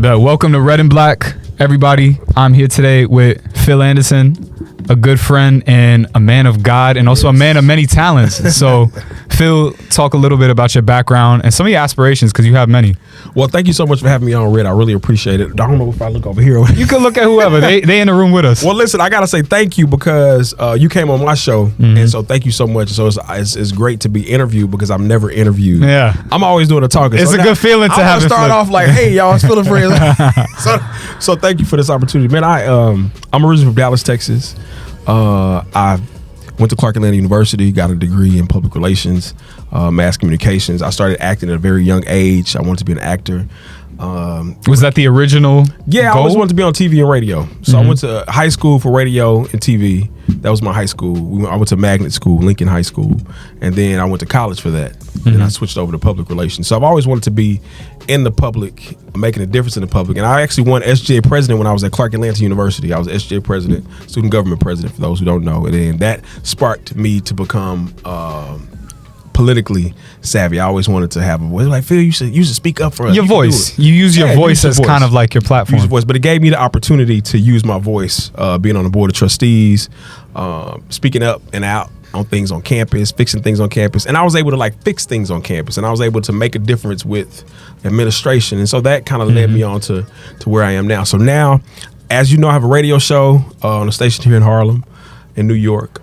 Welcome to Red and Black, everybody. I'm here today with Phil Anderson, a good friend and a man of God, and also a man of many talents. So, Phil, talk a little bit about your background and some of your aspirations, because you have many. Well, thank you so much for having me on, Red. I really appreciate it. I don't know if I look over here. You can look at whoever. They in the room with us. Well, listen, I got to say thank you because you came on my show, and so thank you so much. So it's great to be interviewed because I'm never interviewed. Yeah. I'm always doing a talking. It's a good feeling to have it. Start off like, hey, y'all, it's Phil Friends. so thank you for this opportunity. Man, I'm originally from Dallas, Texas. I went to Clark Atlanta University, got a degree in public relations, mass communications. I started acting at a very young age. I wanted to be an actor. Was that the original goal? I always wanted to be on TV and radio. So I went to high school for radio and TV. That was my high school. I went to magnet school, Lincoln High School. And then I went to college for that. And I switched over to public relations. So I've always wanted to be in the public, making a difference in the public. And I actually won SGA president when I was at Clark Atlanta University. I was SGA president, student government president, for those who don't know. And then that sparked me to become politically savvy. I always wanted to have a voice. Like, Phil, you should speak up for us. Your voice. You use your voice as kind of like your platform. Use your voice, but it gave me the opportunity to use my voice, being on the board of trustees, speaking up and out on things on campus, fixing things on campus. And I was able to fix things on campus, and I was able to make a difference with administration. And so that kind of led me on to where I am now. So now, as you know, I have a radio show on a station here in Harlem, in New York.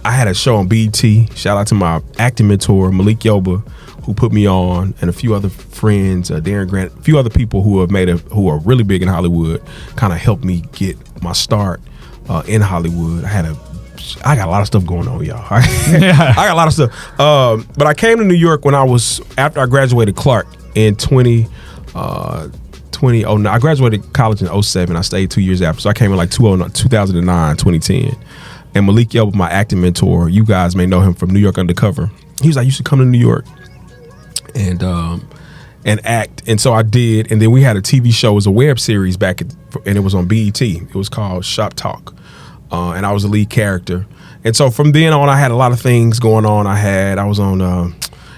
I had a show on BET. Shout out to my acting mentor, Malik Yoba, who put me on, and a few other friends, Darren Grant, a few other people who are really big in Hollywood, kind of helped me get my start in Hollywood. I got a lot of stuff going on, y'all. I got a lot of stuff. But I came to New York after I graduated Clark in 2009. I graduated college in 2007. I stayed 2 years after. So I came in 2009, 2010. And Malik Yoba, my acting mentor, you guys may know him from New York Undercover. He was like, you should come to New York and act. And so I did. And then we had a TV show. It was a web series and it was on BET. It was called Shop Talk. And I was the lead character. And so from then on, I had a lot of things going on. I was on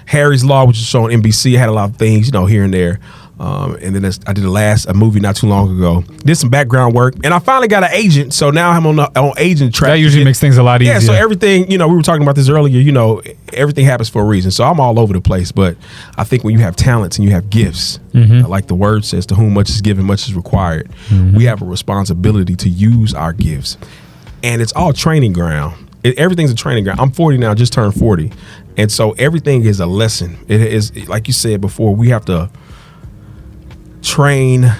Harry's Law, which is a show on NBC. I had a lot of things, here and there. And then I did a movie not too long ago. Did some background work, and I finally got an agent. So now I'm on agent track. That usually makes things a lot easier. Yeah. So everything, we were talking about this earlier. Everything happens for a reason. So I'm all over the place. But I think when you have talents and you have gifts, like the word says, to whom much is given, much is required. We have a responsibility to use our gifts, and it's all training ground. Everything's a training ground. I'm 40 now, just turned 40, and so everything is a lesson. It is, like you said before, we have to train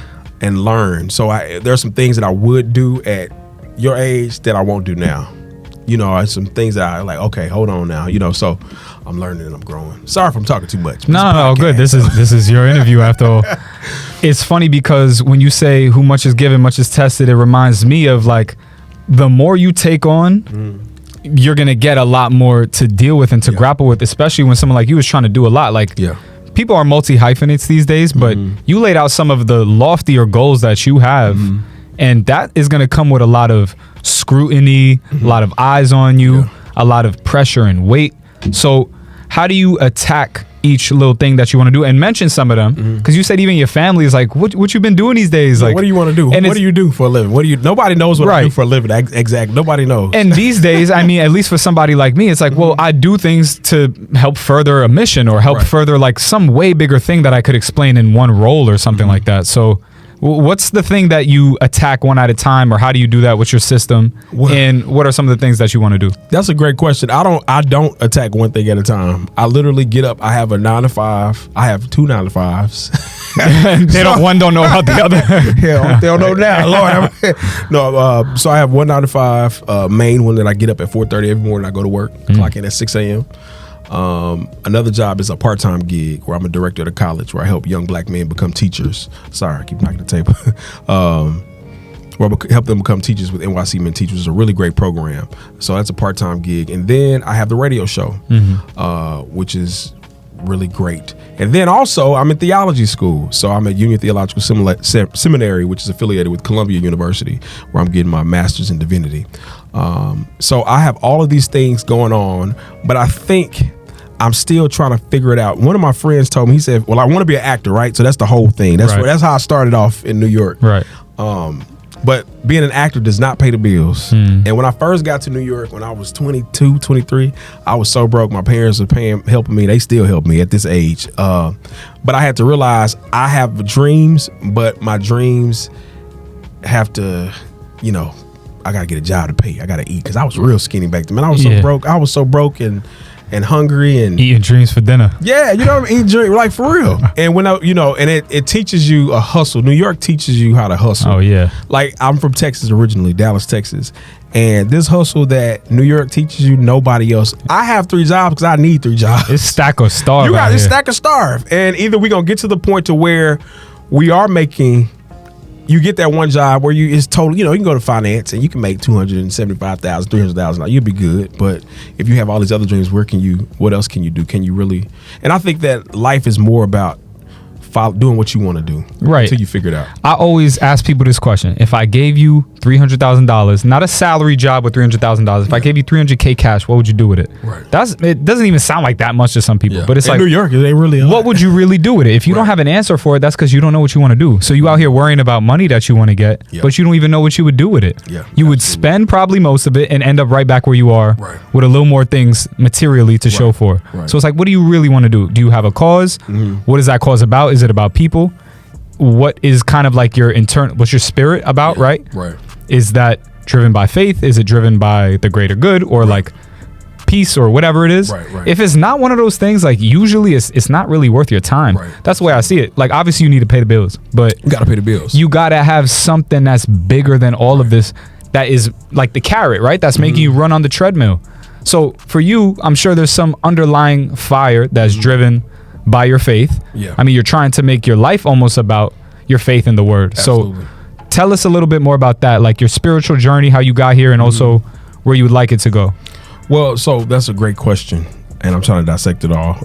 and learn. So there are some things that I would do at your age that I won't do now. Some things that I like, okay, hold on now. So I'm learning and I'm growing. Sorry if I'm talking too much. No, good. This is your interview after all. It's funny because when you say who much is given, much is tested, it reminds me of the more you take on, you're going to get a lot more to deal with and to grapple with, especially when someone like you is trying to do a lot. People are multi-hyphenates these days, but you laid out some of the loftier goals that you have, and that is going to come with a lot of scrutiny, a lot of eyes on you, a lot of pressure and weight. So how do you attack each little thing that you want to do, and mention some of them? Because you said even your family is like, what you been doing these days? What do you want to do? And what do you do for a living? Nobody knows what I do for a living. Exactly. Nobody knows. And these days, at least for somebody like me, it's like, well, I do things to help further a mission or help further some way bigger thing that I could explain in one role or something like that. So what's the thing that you attack one at a time, or how do you do that with your system? And what are some of the things that you want to do? That's a great question. I don't attack one thing at a time. I literally get up. I have a 9 to 5. I have 2 9 to 5s. One don't know about the other. Yeah, they don't know now. Lord. No, so I have 1 9 to 5 main one that I get up at 4:30 every morning. I go to work, clock in at 6 a.m. Another job is a part-time gig where I'm a director at a college where I help young black men become teachers. Sorry, I keep knocking the table. Where I help them become teachers with NYC Men Teachers. It's a really great program. So that's a part-time gig. And then I have the radio show, which is really great. And then also I'm in theology school. So I'm at Union Theological Seminary, which is affiliated with Columbia University, where I'm getting my master's in divinity. So I have all of these things going on, but I think I'm still trying to figure it out. One of my friends told me, he said, well, I want to be an actor, right? So that's the whole thing. That's how I started off in New York. Right. But being an actor does not pay the bills. And when I first got to New York, when I was 22, 23, I was so broke. My parents were helping me. They still help me at this age. But I had to realize I have dreams, but my dreams have to, I got to get a job to pay. I got to eat, because I was real skinny back then. Man, I was so broke. I was so broke and hungry and eating dreams for dinner. Yeah, eating dreams, like for real. And when and it teaches you a hustle. New York teaches you how to hustle. Oh yeah. Like, I'm from Texas originally, Dallas, Texas. And this hustle that New York teaches you, nobody else. I have 3 jobs because I need 3 jobs. It's stack or starve. You got to stack or starve. And either we're going to get to the point to where we are making, you get that one job where it's totally, you can go to finance and you can make $275,000, $300,000. You'll be good. But if you have all these other dreams, what else can you do? Can you really? And I think that life is more about doing what you want to do, right, until you figure it out. I always ask people this question: if I gave you $300,000, not a salary job with $300,000, if I gave you $300K cash, what would you do with it? Right. It doesn't even sound like that much to some people, but it's like New York, it ain't really. What would you really do with it? If you don't have an answer for it, that's because you don't know what you want to do. So you out here worrying about money that you want to get, but you don't even know what you would do with it. Yeah, you would spend probably most of it and end up right back where you are, with a little more things materially to show for. So it's like, what do you really want to do? Do you have a cause? What is that cause about? Is it about people? What is kind of like your what's your spirit about, right? Is that driven by faith? Is it driven by the greater good, or like peace, or whatever it is? If it's not one of those things, like, usually it's not really worth your time. That's the way I see it. Like, obviously you need to pay the bills, but you gotta pay the bills. You gotta have something that's bigger than all of this, that is like the carrot, right? That's making you run on the treadmill. So for you, I'm sure there's some underlying fire that's driven by your faith. I mean, you're trying to make your life almost about your faith in the word. Absolutely. So tell us a little bit more about that, like your spiritual journey, how you got here, and also where you would like it to go. Well, so that's a great question, and I'm trying to dissect it all.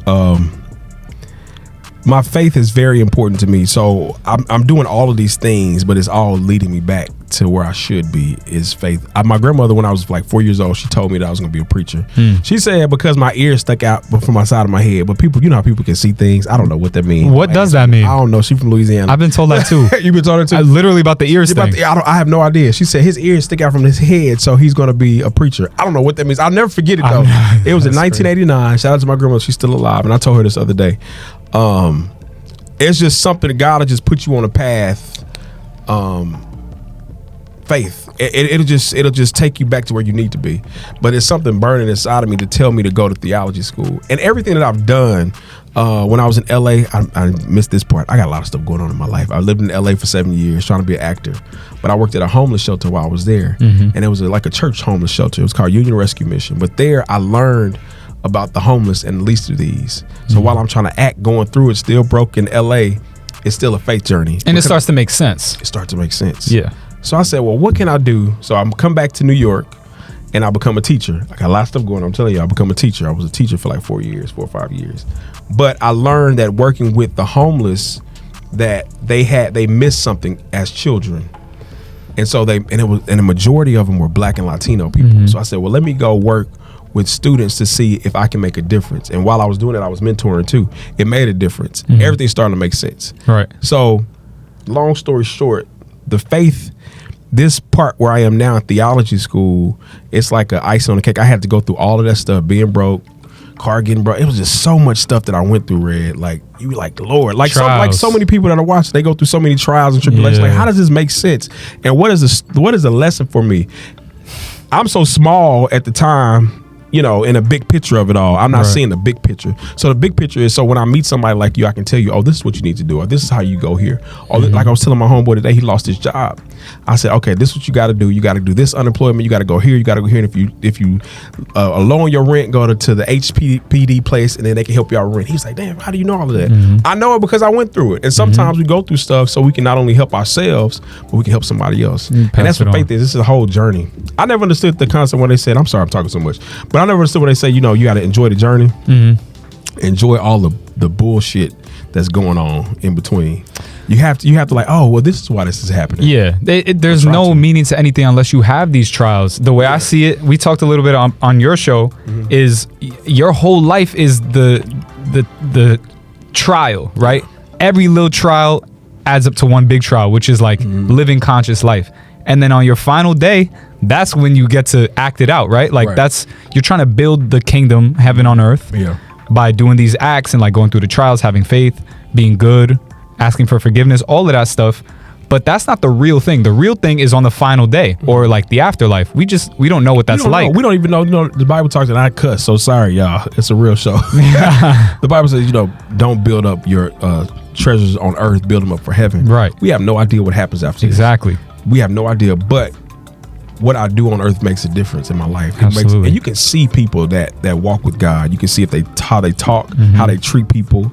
My faith is very important to me. So I'm doing all of these things, but it's all leading me back to where I should be, is faith. My grandmother, when I was like 4 years old, she told me that I was going to be a preacher. She said because my ears stuck out from my side of my head. But people, how people can see things. I don't know what that means. What does that mean? I don't know. She's from Louisiana. I've been told that too. You've been told that too? Literally about the ears thing. I have no idea. She said his ears stick out from his head, so he's going to be a preacher. I don't know what that means. I'll never forget it, though. It was in 1989. Crazy. Shout out to my grandmother. She's still alive. And I told her this other day. It's just something that God will just put you on a path. Faith. It'll just take you back to where you need to be. But it's something burning inside of me to tell me to go to theology school. And everything that I've done, when I was in LA, I missed this part. I got a lot of stuff going on in my life. I lived in LA for 7 years trying to be an actor. But I worked at a homeless shelter while I was there. And it was like a church homeless shelter. It was called Union Rescue Mission. But there I learned about the homeless and the least of these. So while I'm trying to act, going through it, still broke in LA, it's still a faith journey. And it starts to make sense. It starts to make sense. Yeah. So I said, well, what can I do? So I'm come back to New York and I become a teacher. I got a lot of stuff going on. I'm telling you, I become a teacher. I was a teacher for like 4 or 5 years. But I learned that working with the homeless, that they missed something as children. And so the majority of them were Black and Latino people. So I said, well, let me go work with students to see if I can make a difference. And while I was doing it, I was mentoring too. It made a difference. Everything's starting to make sense. Right. So long story short, the faith, this part where I am now in theology school, it's like an icing on the cake. I had to go through all of that stuff, being broke, car getting broke. It was just so much stuff that I went through, Red. Like, you like, Lord, like so many people that are watching, they go through so many trials and tribulations. Like, how does this make sense? And what is the lesson for me? I'm so small at the time, in a big picture of it all. I'm not seeing the big picture. So the big picture is, so when I meet somebody like you, I can tell you, oh, this is what you need to do, or this is how you go here. Or like I was telling my homeboy today, he lost his job. I said, okay, this is what you got to do. You got to do this unemployment. You got to go here. You got to go here. And if you are low on your rent, go to the HPD place, and then they can help you out with rent. He's like, damn, how do you know all of that? I know it because I went through it. And sometimes we go through stuff so we can not only help ourselves, but we can help somebody else. And that's what faith is. This is a whole journey. I never understood the concept when they said, I'm sorry, I'm talking so much, but I never understood when they say, you got to enjoy the journey. Enjoy all the bullshit that's going on in between. You have to like, oh, well, this is why this is happening. Yeah, there's no meaning to anything unless you have these trials. The way I see it, we talked a little bit on your show, is your whole life is the trial, right? Every little trial adds up to one big trial, which is like living conscious life. And then on your final day, that's when you get to act it out, right? Like you're trying to build the kingdom, heaven on earth, by doing these acts and like going through the trials, having faith, being good, asking for forgiveness, all of that stuff. But that's not the real thing. The real thing is on the final day or like the afterlife. We don't know what that's like. We don't even know. You know, the Bible talks, and I cuss, so sorry, y'all. It's a real show. The Bible says, don't build up your treasures on earth, build them up for heaven. Right. We have no idea what happens after this. Exactly. We have no idea, but what I do on earth makes a difference in my life. Absolutely. And you can see people that walk with God. You can see how they talk, how they treat people.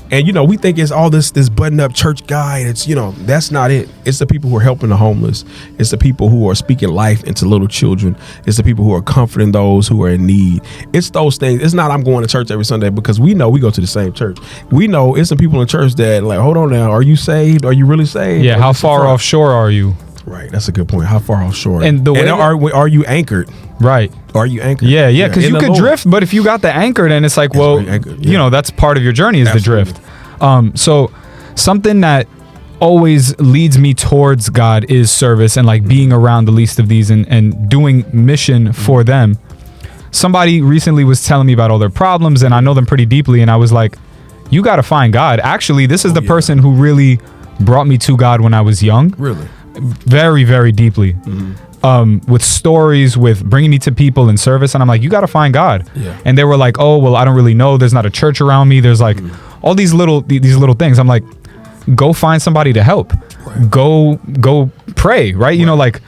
And we think it's all this button up church guy. And it's that's not it. It's the people who are helping the homeless. It's the people who are speaking life into little children. It's the people who are comforting those who are in need. It's those things. It's not I'm going to church every Sunday, because we know we go to the same church. We know it's some people in church that like, hold on now, are you saved? Are you really saved? Yeah, how far offshore are you? Right, that's a good point. How far offshore? And are you anchored? Right. Are you anchored? Yeah, because you could drift, but if you got the anchor, then it's like, that's part of your journey is Absolutely. the drift. So something that always leads me towards God is service and like being around the least of these and doing mission for them. Somebody recently was telling me about all their problems, and I know them pretty deeply, and I was like, you got to find God. Actually, this is the person who really brought me to God when I was young. Really? Very, very deeply. With stories, with bringing me to people in service. And I'm like, you got to find God. Yeah. And they were like, oh, well, I don't really know. There's not a church around me. There's like all these little things. I'm like, go find somebody to help. Right. Go pray, right? Like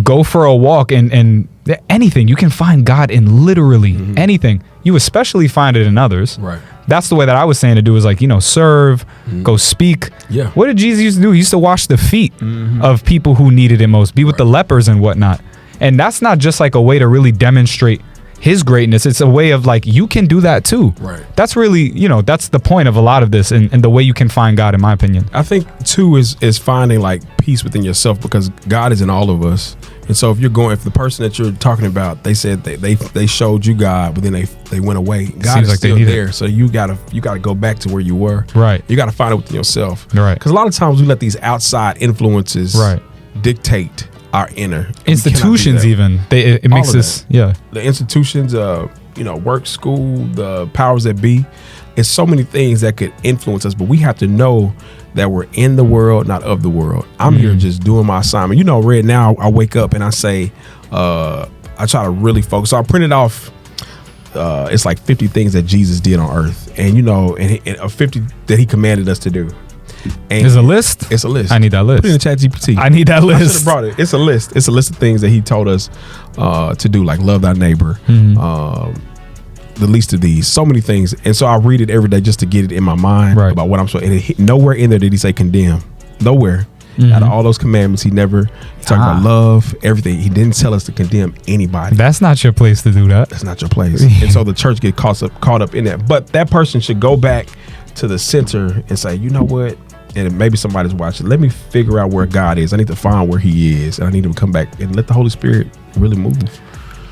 go for a walk and anything. You can find God in literally anything. You especially find it in others. Right. That's the way that I was saying to do is like, serve, go speak. Yeah. What did Jesus used to do? He used to wash the feet of people who needed it most, be with the lepers and whatnot. And that's not just like a way to really demonstrate his greatness. It's a way of like, you can do that too. Right. That's really, that's the point of a lot of this and the way you can find God, in my opinion. I think too is finding like peace within yourself, because God is in all of us. And so if the person that you're talking about, they said they showed you God, but then they went away. God is still there. So you gotta go back to where you were. Right. You gotta find it within yourself. Right. Because a lot of times we let these outside influences dictate our inner. Institutions even. It makes us the institutions, work, school, the powers that be. It's so many things that could influence us, but we have to know that we're in the world, not of the world. I'm here just doing my assignment. right now I wake up and I say, I try to really focus. So I printed off, it's like 50 things that Jesus did on earth, and and 50 that he commanded us to do. And there's a list? It's a list. I need that list. Put it in ChatGPT. I need that list. I should have brought it. It's a list. It's a list of things that he told us to do, like love thy neighbor, the least of these, so many things. And so I read it every day just to get it in my mind about what I'm supposed. And nowhere in there did he say condemn. Nowhere. Out of all those commandments, he talked about love, everything. He didn't tell us to condemn anybody. That's not your place to do that. That's not your place. And so the church get caught up in that. But that person should go back to the center and say, you know what? And maybe somebody's watching. Let me figure out where God is. I need to find where he is. And I need him to come back and let the Holy Spirit really move.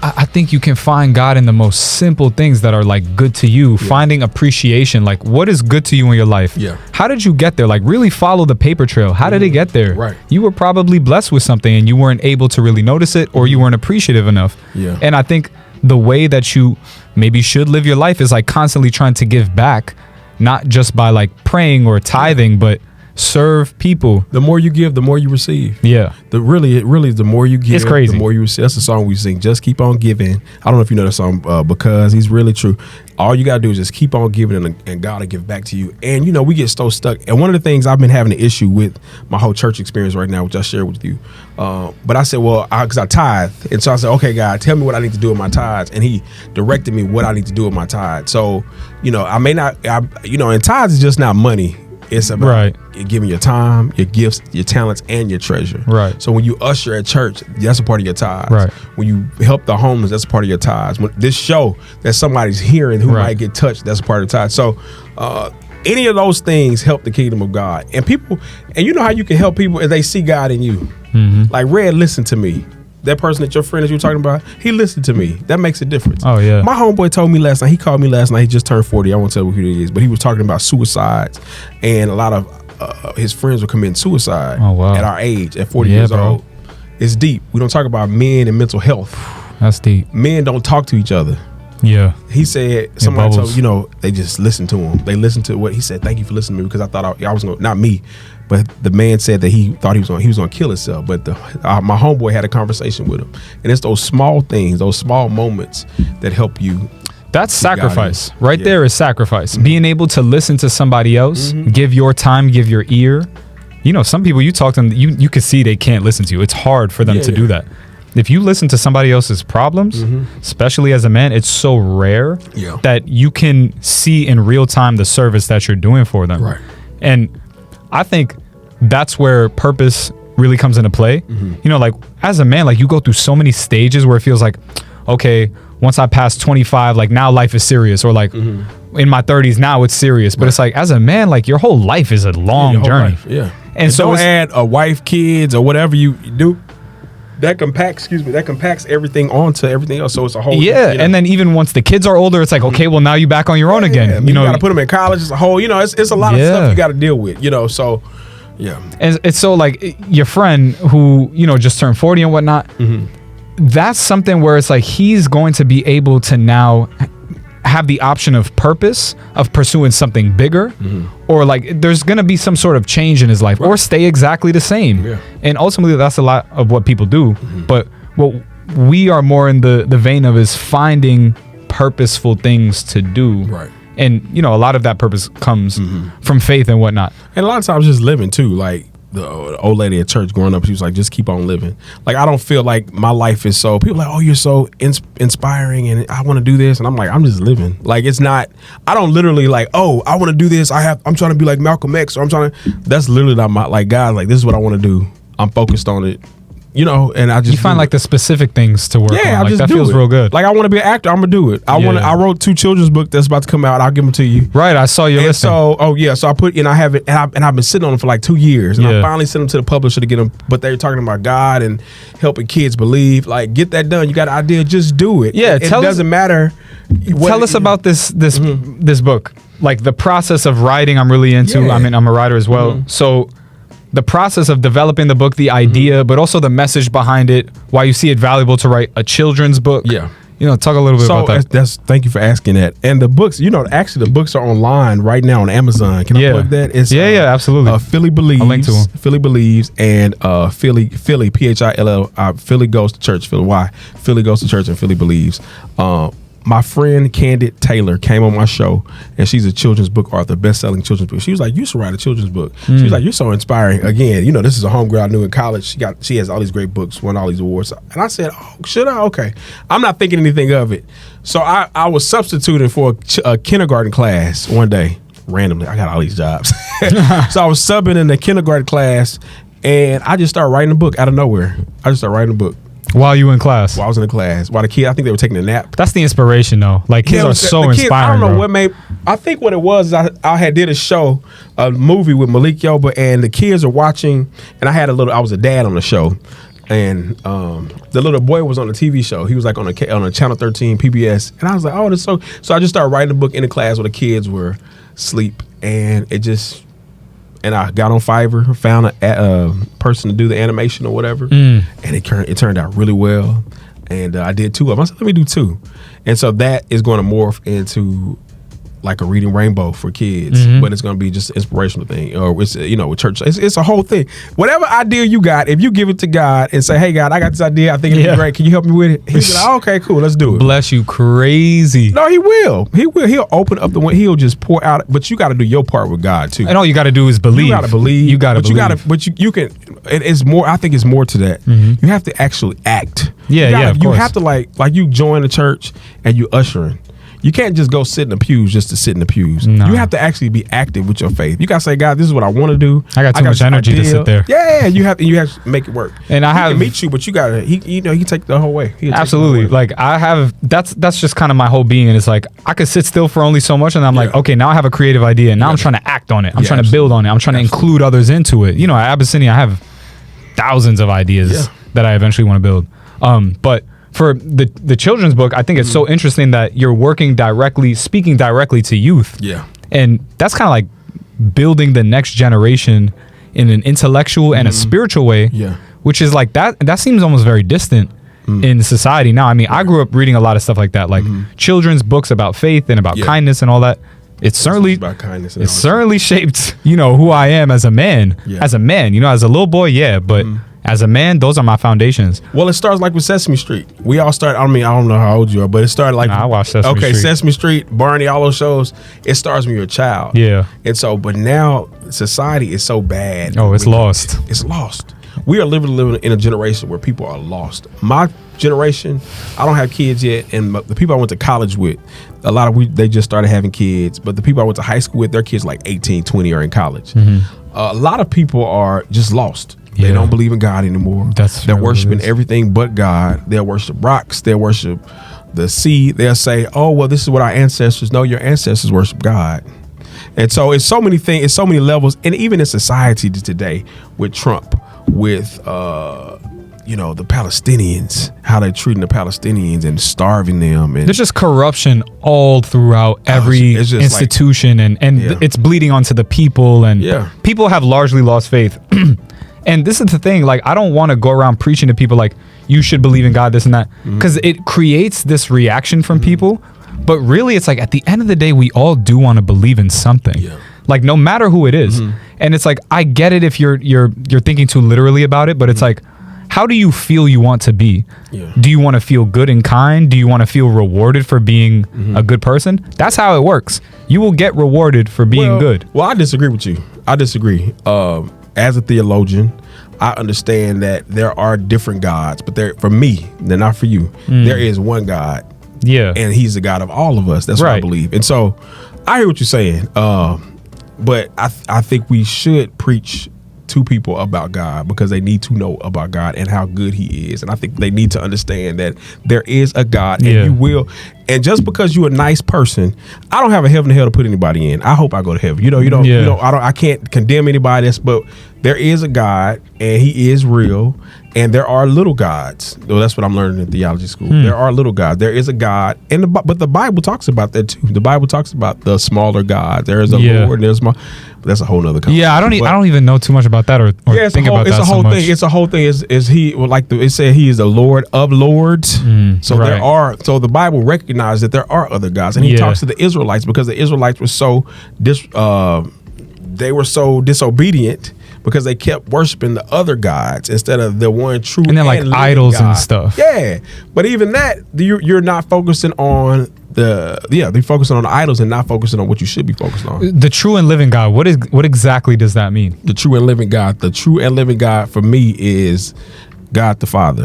I think you can find God in the most simple things that are like good to you. Finding appreciation, like what is good to you in your life. How did you get there? Like really follow the paper trail. How did it get there? Right. You were probably blessed with something and you weren't able to really notice it, or you weren't appreciative enough. And I think the way that you maybe should live your life is like constantly trying to give back, not just by like praying or tithing, but serve people. The more you give, the more you receive. Yeah. The more you give, it's crazy. The more you receive. That's the song we sing. Just keep on giving. I don't know if you know that song, because he's really true. All you gotta do is just keep on giving, and God will give back to you. And we get so stuck. And one of the things I've been having an issue with my whole church experience right now, which I shared with you. But I said, well, because I tithe, and so I said, okay, God, tell me what I need to do with my tithes. And he directed me what I need to do with my tithes. So, I may not, and tithes is just not money. It's about giving your time, your gifts, your talents, and your treasure. Right. So when you usher at church, that's a part of your tithes. Right. When you help the homeless, that's a part of your tithes. When this show that somebody's hearing who might get touched, that's a part of the tithes. So Any of those things help the kingdom of God. And people, and you know how you can help people if they see God in you. Like Red, listen to me. That person that your friend that you were talking about, he listened to me. That makes a difference. Oh, yeah. My homeboy told me last night, he called me last night, he just turned 40. I won't tell you who he is, but he was talking about suicides. And a lot of his friends were committing suicide at our age, at 40 years old. It's deep. We don't talk about men and mental health. That's deep. Men don't talk to each other. Yeah. He said, somebody told, you know, they just listen to him. They listen to what he said. Thank you for listening to me, because I thought I was going to, not me, but the man said that he thought he was going to kill himself. But my homeboy had a conversation with him. And it's those small things, those small moments that help you. That's sacrifice. Right there is sacrifice. Being able to listen to somebody else, give your time, give your ear. You know, some people, you talk to them, you can see they can't listen to you. It's hard for them to do that. If you listen to somebody else's problems, especially as a man, it's so rare that you can see in real time the service that you're doing for them. Right. And I think that's where purpose really comes into play. You know, like as a man, like you go through so many stages where it feels like, okay, once I pass 25, like now life is serious, or like in my 30s, now it's serious. But it's like, as a man, like your whole life is a long journey. Life, And so don't add a wife, kids, or whatever you do. That compacts everything onto everything else. So it's a whole and then even once the kids are older, it's like, okay, well now you're back on your own again. You know, you gotta put them in college. It's a whole, you know, it's a lot of stuff you gotta deal with, you know. So and it's so like your friend who, you know, just turned 40 and whatnot, that's something where it's like he's going to be able to now have the option of purpose, of pursuing something bigger, or like there's going to be some sort of change in his life, or stay exactly the same. And ultimately that's a lot of what people do. But what we are more in the vein of is finding purposeful things to do. And you know, a lot of that purpose comes from faith and whatnot. And a lot of times just living too. Like the old lady at church growing up, she was like, just keep on living. Like, I don't feel like my life is so, people are like, oh, you're so inspiring and I want to do this. And I'm like, I'm just living. Like, it's not, I don't literally like, oh, I want to do this. I'm trying to be like Malcolm X, or I'm trying to, that's literally not my, like, God, like, this is what I want to do. I'm focused on it. You know, and I just, you find like the specific things to work on. I like, just that feels real good. Like, I want to be an actor. I'm gonna do it. I wrote 2 children's books that's about to come out. I'll give them to you. Right, I saw your listing. So, so I put, and I have it, and I've been sitting on them for like 2 years, and I finally sent them to the publisher to get them. But they're talking about God and helping kids believe. Like, get that done. You got an idea, just do it. Yeah, it doesn't matter. Tell us about this book. Like the process of writing, I'm really into. I mean, I'm a writer as well. So the process of developing the book, the idea, but also the message behind it, why you see it valuable to write a children's book. Yeah. You know, talk a little bit about that. Thank you for asking that. And the books, you know, actually the books are online right now on Amazon. Can I plug that? It's, absolutely. Philly Believes. I'll link to them. Philly Believes and Philly, P-H-I-L-L, Philly Goes to Church, Philly, why? Philly Goes to Church and Philly Believes. My friend Candid Taylor came on my show, and she's a children's book author, best-selling children's book. She was like, you should write a children's book. She was like, you're so inspiring. Again, you know, this is a homegirl I knew in college. She has all these great books, won all these awards. And I said, oh, should I? Okay. I'm not thinking anything of it. So I was substituting for a kindergarten class one day, randomly. I got all these jobs. So I was subbing in the kindergarten class, and I just started writing a book out of nowhere. I just started writing a book. While you in class? While I was in the class. While the kid, I think they were taking a nap. That's the inspiration, though. Like, kids are so inspiring. I don't know what made. I think what it was, I had did a movie with Malik Yoba, and the kids are watching, and I was a dad on the show, and the little boy was on the TV show. He was like on a Channel 13 PBS, and I was like, oh, this so I just started writing a book in the class where the kids were asleep, and it just. And I got on Fiverr, found a person to do the animation or whatever, and it turned out really well. And I did 2 of them. I said, let me do 2. And so that is going to morph into like a Reading Rainbow for kids, but it's going to be just an inspirational thing, or it's, you know, with church. It's a whole thing. Whatever idea you got, if you give it to God and say, hey, God, I got this idea. I think it'd be great. Can you help me with it? He's like, oh, okay, cool. Let's do it. Bless you crazy. No, he will. He'll open up the window. He'll just pour out. But you got to do your part with God too. And all you got to do is believe. You got to believe. You got to believe. But you can. It's more. I think it's more to that. You have to actually act. Yeah, of course. You have to like you join the church and you ushering. you can't just go sit in the pews just to sit in the pews. No. You have to actually be active with your faith. You gotta say, God, this is what I want to do. I got too much energy to sit there. Yeah, you have to make it work. And I can meet you, but you gotta. He take the whole way. Absolutely. Like I have. That's just kind of my whole being. And it's like I could sit still for only so much, and I'm like, okay, now I have a creative idea. And now I'm trying to act on it. I'm trying to build on it. I'm trying to include others into it. You know, at Abyssinia, I have thousands of ideas that I eventually want to build. But for the children's book, I think it's so interesting that you're speaking directly to youth. Yeah. And that's kind of like building the next generation in an intellectual and a spiritual way. Yeah. Which is like that seems almost very distant in society now. I mean, I grew up reading a lot of stuff like that, like children's books about faith and about kindness and all that. It's certainly about kindness. It's certainly shaped, who I am as a man. Yeah. As a man, as a little boy, but as a man, those are my foundations. Well, it starts like with Sesame Street. We all started. I mean, I don't know how old you are, but it started like I watched Sesame Street. Sesame Street, Barney, all those shows. It starts when you're a child. Yeah. And so, but now society is so bad. Oh, it's lost. It's lost. We are living in a generation where people are lost. My generation, I don't have kids yet, and the people I went to college with, they just started having kids. But the people I went to high school with, their kids like 18, 20 are in college. A lot of people are just lost. They don't believe in God anymore. They're worshiping everything but God. They'll worship rocks. They'll worship the sea. They'll say, "Oh, well, this is what our ancestors know." Your ancestors worship God. And so it's so many things, it's so many levels, and even in society today, with Trump, with the Palestinians, how they're treating the Palestinians and starving them, and there's just corruption all throughout every institution, and it's bleeding onto the people, and people have largely lost faith. And this is the thing, like, I don't want to go around preaching to people like, you should believe in God, this and that, because it creates this reaction from people. But really, it's like, at the end of the day, we all do want to believe in something, like, no matter who it is. And it's like, I get it if you're thinking too literally about it, but it's like, how do you feel you want to be? Do you want to feel good and kind? Do you want to feel rewarded for being a good person? That's how it works. You will get rewarded for being good. Well, I disagree with you. I disagree. As a theologian, I understand that there are different gods, but for me, they're not for you. There is one God. Yeah. And he's the God of all of us. That's what I believe. And so I hear what you're saying. But I think we should preach to people about God because they need to know about God and how good he is. And I think they need to understand that there is a God and you will. And just because you're a nice person, I don't have a heaven and hell to put anybody in. I hope I go to heaven. I can't condemn anybody else, but there is a God and he is real. And there are little gods. Well, that's what I'm learning in theology school. There are little gods. There is a God, but the Bible talks about that too. The Bible talks about the smaller God. There is a Lord. And there's but that's a whole nother conversation. Yeah, I don't even know too much about that or think about that. It's a whole thing. It's a whole thing. Is he it said he is the Lord of lords? So there are. So the Bible recognizes that there are other gods, and he talks to the Israelites because the Israelites were so disobedient. Because they kept worshiping the other gods instead of the one true and then like idols God. And stuff. Yeah, but even that you're not focusing on they're focusing on the idols and not focusing on what you should be focused on. The true and living God. What exactly does that mean? The true and living God. The true and living God for me is God the Father,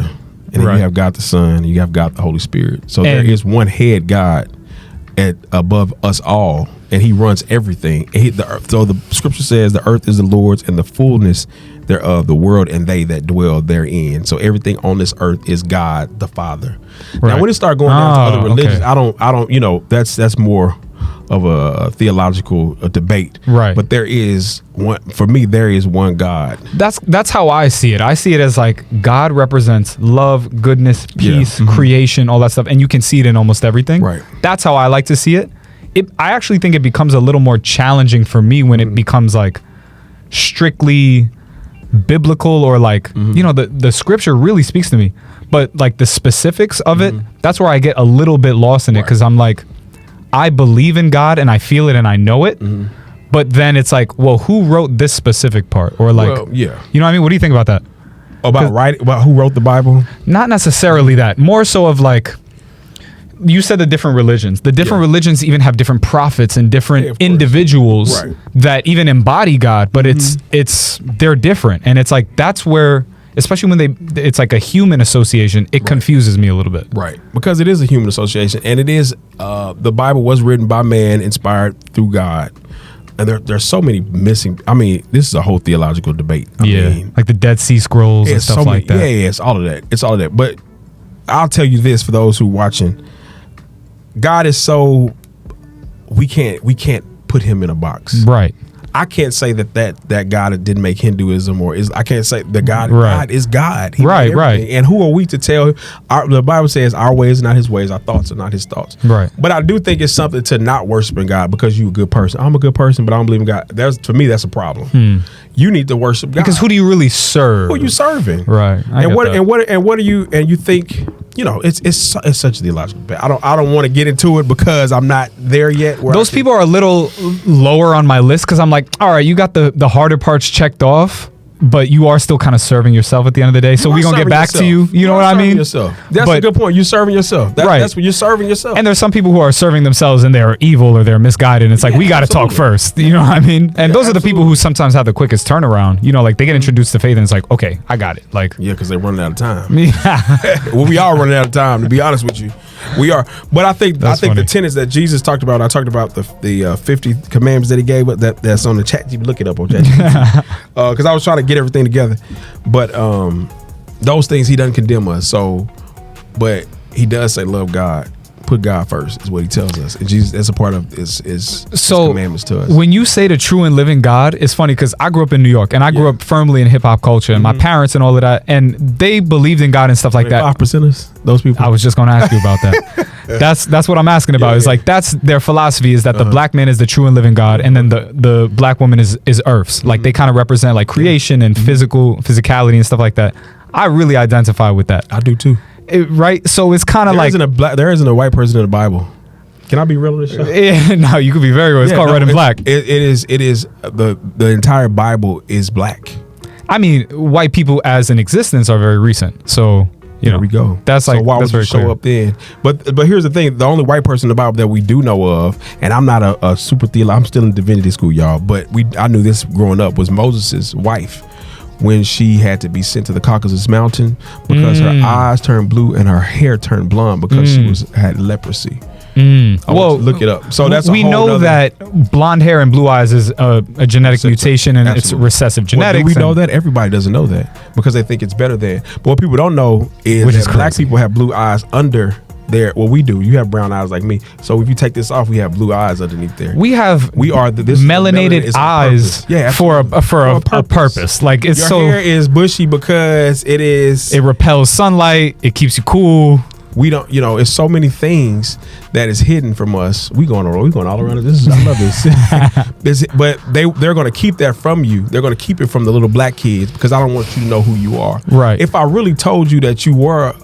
and then you have God the Son, you have God the Holy Spirit. So there is one head God above us all. And he runs everything. So the scripture says the earth is the Lord's and the fullness thereof, the world and they that dwell therein. So everything on this earth is God the Father. Now when it started going down to other religions, I don't. That's more of a theological debate. Right. But there is one. For me, there is one God. That's how I see it. I see it as like God represents love, goodness, peace, creation, all that stuff, and you can see it in almost everything. Right. That's how I like to see it. I actually think it becomes a little more challenging for me when it becomes like strictly biblical or like, the scripture really speaks to me, but like the specifics of it, that's where I get a little bit lost in it. Cause I'm like, I believe in God and I feel it and I know it, but then it's like, well, who wrote this specific part? Or like, you know what I mean? What do you think about that? About who wrote the Bible? Not necessarily that, more so of like, you said the different religions. The different religions even have different prophets and different individuals that even embody God, but they're different. And it's like, that's where especially when it's like a human association, it confuses me a little bit. Right. Because it is a human association, and it is, the Bible was written by man, inspired through God. And there's so many missing. I mean, this is a whole theological debate. I mean, like the Dead Sea Scrolls and stuff like that. Yeah, it's all of that. It's all of that. But I'll tell you this, for those who are watching, God is so, we can't put him in a box. Right. I can't say that God didn't make Hinduism, I can't say that God is God. He made everything. And who are we to tell? The Bible says our ways are not his ways, our thoughts are not his thoughts. Right. But I do think it's something to not worshiping God because you're a good person. I'm a good person, but I don't believe in God. To me, that's a problem. You need to worship God. Because who do you really serve? Who are you serving? Right. And what are you? And you think, it's such a theological debate. I don't want to get into it because I'm not there yet. Those people are a little lower on my list because I'm like, all right, you got the harder parts checked off, but you are still kind of serving yourself at the end of the day. So we're going to get back to you. You know what I mean? Yourself. That's a good point. You're serving yourself. Right. That's what you're serving yourself. And there's some people who are serving themselves and they're evil or they're misguided. And it's like, we got to talk first. You know what I mean? And those are the people who sometimes have the quickest turnaround. Like they get introduced to faith and it's like, okay, I got it. Like, yeah, because they're running out of time. Yeah. Well, we are running out of time, to be honest with you. We are. But I think funny. the tenets that Jesus talked about, I talked about the 50 commandments that he gave, that's on the chat. You look it up on chat. Because I was trying to get everything together. But those things he doesn't condemn us. So, but he does say love God. Put God first is what he tells us. And Jesus, that's a part of his commandments to us. When you say the true and living God, it's funny because I grew up in New York and I grew up firmly in hip hop culture and my parents and all of that, and they believed in God and stuff like that. 5%ers, those people. I was just going to ask you about that. That's what I'm asking about. It's like that's their philosophy is that the black man is the true and living God, and then the black woman is Earth's. Like they kind of represent like creation and physicality and stuff like that. I really identify with that. I do too. Right, so it's kind of like there isn't a white person in the Bible. Can I be real with this show? Yeah, no, you could be very real. It's called Red and Black. It is the entire Bible is black. I mean, white people as in existence are very recent. So there we go. That's like, so why that's would you show up then? But here's the thing: the only white person in the Bible that we do know of, and I'm not a super theologian. I'm still in divinity school, y'all. But I knew this growing up was Moses' wife. When she had to be sent to the Caucasus Mountain because her eyes turned blue and her hair turned blonde because she had leprosy. Well, look it up. So that's we know that blonde hair and blue eyes is a genetic mutation and it's recessive genetics. We know that everybody doesn't know that because they think it's better than. But what people don't know is that black people have blue eyes under there. Well, we do. You have brown eyes like me. So if you take this off, we have blue eyes underneath there. We are melanated eyes for a purpose. Like it's your hair is bushy because it repels sunlight. It keeps you cool. We don't, it's so many things that is hidden from us. We going all around it. I love this. But they're going to keep that from you. They're going to keep it from the little black kids because I don't want you to know who you are. Right. If I really told you that you were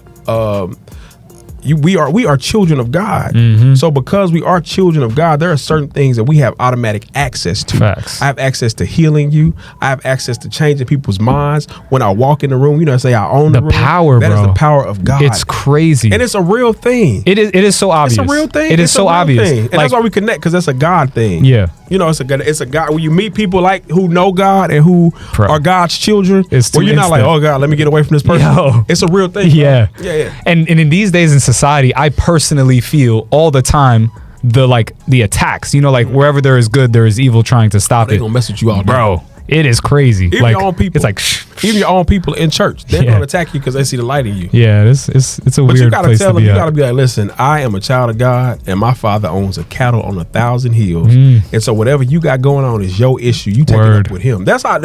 we are children of God. So because we are children of God, there are certain things that we have automatic access to. Facts. I have access to healing you. I have access to changing people's minds. When I walk in the room, I say I own the room. Power, That bro. is the power of God. It's crazy. And it's a real thing. It is so obvious. It's a real thing. It is so obvious. And that's why we connect, because that's a God thing. Yeah. It's a God. When you meet people who know God and who are God's children, where you're not like, oh God, let me get away from this person. It's a real thing. Yeah. Yeah. And in these days in society, I personally feel all the time the attacks. Wherever there is good, there is evil trying to stop it. They gonna mess with you all day. Bro. It is crazy. Even your own people. It's like even your own people in church, they're gonna attack you because they see the light in you. Yeah, it's a weird place to be. You gotta be like, listen, I am a child of God, and my Father owns a cattle on 1,000 hills, and so whatever you got going on is your issue. You take it up with Him. That's how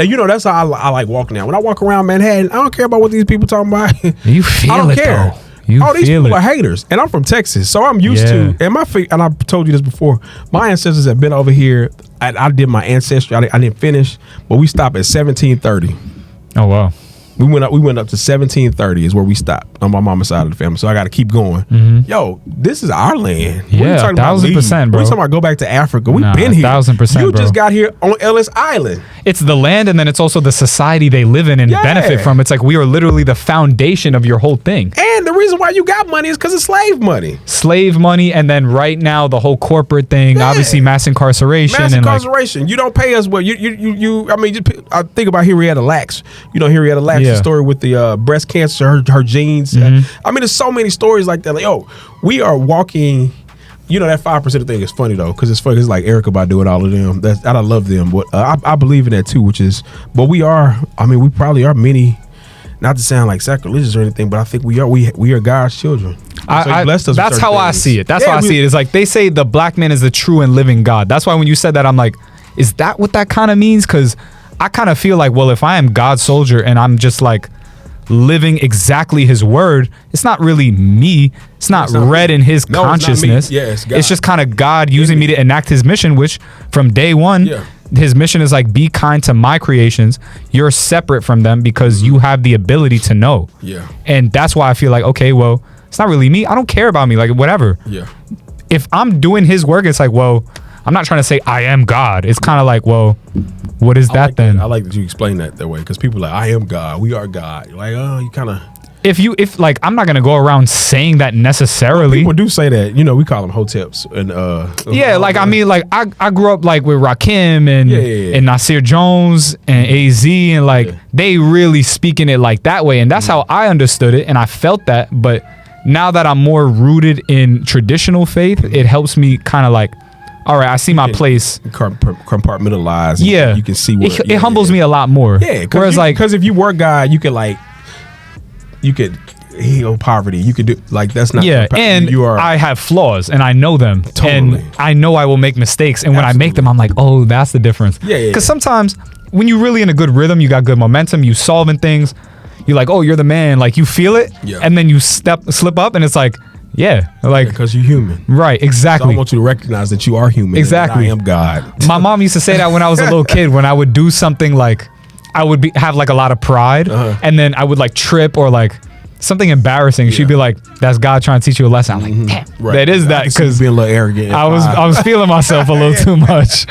I like walking out. When I walk around Manhattan, I don't care about what these people talking about. You feel I don't it care. Though. These people are haters, and I'm from Texas, so I'm used to. And and I told you this before. My ancestors have been over here. I did my ancestry. I didn't finish, but we stopped at 1730. Oh wow. We went up to 1730 is where we stopped on my mama's side of the family. So I got to keep going. Yo, this is our land. Yeah, 1,000%, bro. We're talking about go back to Africa. We've been here. 1,000%. You just got here on Ellis Island. It's the land, and then it's also the society they live in and benefit from. It's like we are literally the foundation of your whole thing. And the reason why you got money is because of slave money. Slave money, and then right now the whole corporate thing, obviously mass incarceration. You don't pay us well. I think about Henrietta Lacks. Henrietta Lacks. Jackson's story with the breast cancer, her genes. I mean, there's so many stories like that. Like, yo, we are walking. You know, that 5% thing is funny though, because it's funny. It's like Erica Badu and all of them. I love them, but I believe in that too. But we are. I mean, we probably are many. Not to sound like sacrilegious or anything, but I think we are. We are God's children. So he blessed us. That's with how certain I things. see it. That's how I see it. It's like they say the black man is the true and living God. That's why when you said that, I'm like, is that what that kind of means? Because I kind of feel like, well, if I am God's soldier and I'm just like living exactly his word, it's not really me. It's not read in his consciousness. It's not me. Yeah, it's God. It's just kind of God using me to enact his mission, which from day one, his mission is like, be kind to my creations. You're separate from them because you have the ability to know. Yeah. And that's why I feel like, okay, well, it's not really me. I don't care about me. Like, whatever. Yeah. If I'm doing his work, it's like, well, I'm not trying to say I am God. It's kind of like, well, what is that then? I like that you explain that way, because people are like, I am God. We are God. You're like, oh, you kind of. If like, I'm not gonna go around saying that necessarily. People do say that. You know, we call them hoteps and yeah, like I mean, like I grew up like with Rakim and Nasir Jones and AZ, and like they really speaking it like that way, and that's how I understood it, and I felt that. But now that I'm more rooted in traditional faith, it helps me kind of like, all right, I see my place. Compartmentalize. Yeah, you can see where it humbles me a lot more. Yeah, whereas because if you were God, you could heal poverty. You could do like that's not. Yeah, and I have flaws, and I know them, Totally. and I know I will make mistakes. And when I make them, I'm like, oh, that's the difference. Yeah. Because sometimes when you're really in a good rhythm, you got good momentum, you solving things. You're like, oh, you're the man. Like you feel it, and then you slip up, and it's like, yeah, like because you're human, right? Exactly. So I want you to recognize that you are human. Exactly. And I am God. My mom used to say that when I was a little kid. When I would do something like, I would have like a lot of pride, and then I would like trip or like something embarrassing. She'd be like, "That's God trying to teach you a lesson." I'm like, "Damn, that is that." Because being a little arrogant. I was feeling myself a little too much.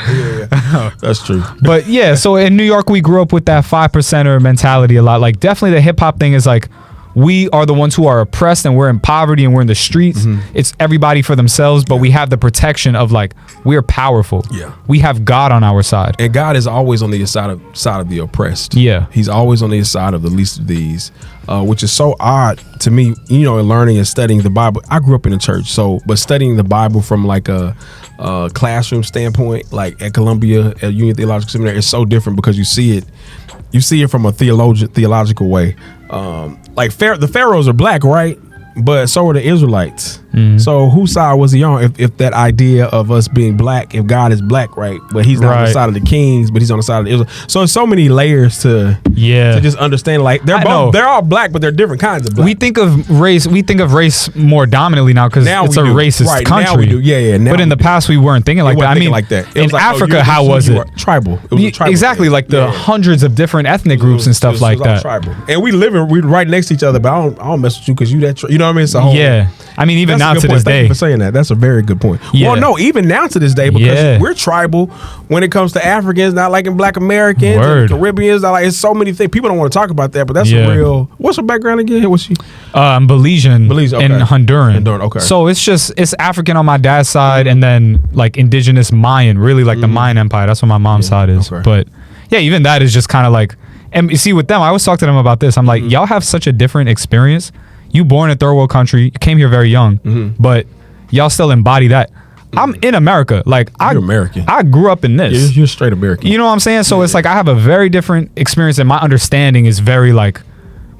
That's true. But yeah, so in New York, we grew up with that 5%er mentality a lot. Like definitely the hip hop thing is like, we are the ones who are oppressed and we're in poverty and we're in the streets. It's everybody for themselves, but we have the protection of like, we're powerful. Yeah. We have God on our side. And God is always on the side of the oppressed. Yeah. He's always on the side of the least of these, which is so odd to me, you know, in learning and studying the Bible. I grew up in the church, but studying the Bible from like a classroom standpoint, like at Columbia, at Union Theological Seminary, it's so different because you see it from a theological way. Like the pharaohs are black, right? But so are the Israelites. So whose side was he on? If that idea of us being black, if God is black, right? But he's not on the side of the kings, but he's on the side of the Israel. So there's so many layers to just understand. Like they're all black, but they're different kinds of black. We think of race more dominantly now because it's a racist country. Now we do. Yeah. But in the past, we weren't thinking like that. I mean, like that. In Africa, how was it? Tribal. It was a tribal exactly, thing. like the hundreds of different ethnic groups and stuff like that. Tribal. And we right next to each other, but I don't mess with you because you that. You know what I mean? It's a whole. Yeah. I mean, even now to this day. Thank you for saying that. That's a very good point. Yeah. Well, no, even now to this day, because we're tribal when it comes to Africans, not liking Black Americans, and Caribbeans. Not like, it's so many things. People don't want to talk about that, but that's a real. What's her background again? What's she? I'm Belizean and Honduran. Okay. So it's African on my dad's side, and then like indigenous Mayan, really like the Mayan Empire. That's what my mom's side is. Okay. But yeah, even that is just kind of like. And you see, with them, I always talk to them about this. I'm like, y'all have such a different experience. You born in a third world country, you came here very young, but y'all still embody that. I'm in America. Like you're American. I grew up in this. You're straight American. You know what I'm saying? So it's like I have a very different experience, and my understanding is very like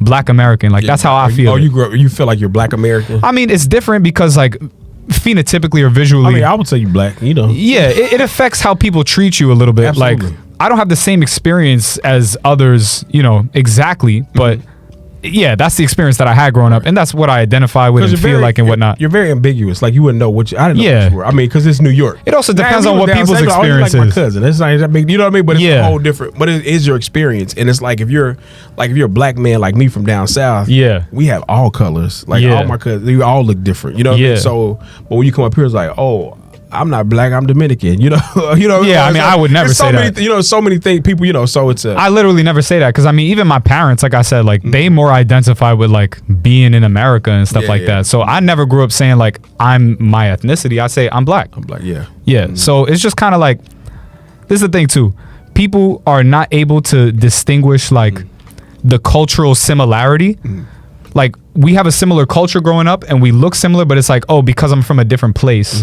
Black American. Like that's how I feel. Oh, you grew up. You feel like you're Black American. I mean, it's different because like phenotypically or visually. I mean, I would say you Black. You know. Yeah, it affects how people treat you a little bit. Absolutely. Like I don't have the same experience as others. You know exactly, but. Yeah, that's the experience that I had growing up, and that's what I identify with and feel like and whatnot. You're very ambiguous. Like you wouldn't know I didn't know what you were. I mean, because it's New York. It also depends on what people's experience is. Like my cousin. It's not that big. You know what I mean? But it's a whole different. But it is your experience, and it's like if you're a Black man like me from down south. Yeah, we have all colors. Like all my cousins, we all look different. You know what I mean? So, but when you come up here, it's like, oh. I'm not Black. I'm Dominican. You know. Yeah, I mean, I would never say that. So many things. People. So it's I literally never say that because I mean, even my parents, like I said, like they more identify with like being in America and stuff like that. So I never grew up saying like I'm my ethnicity. I say I'm Black. I'm Black. Yeah. Yeah. So it's just kind of like this is the thing too. People are not able to distinguish like the cultural similarity. Like we have a similar culture growing up and we look similar, but it's like, oh, because I'm from a different place,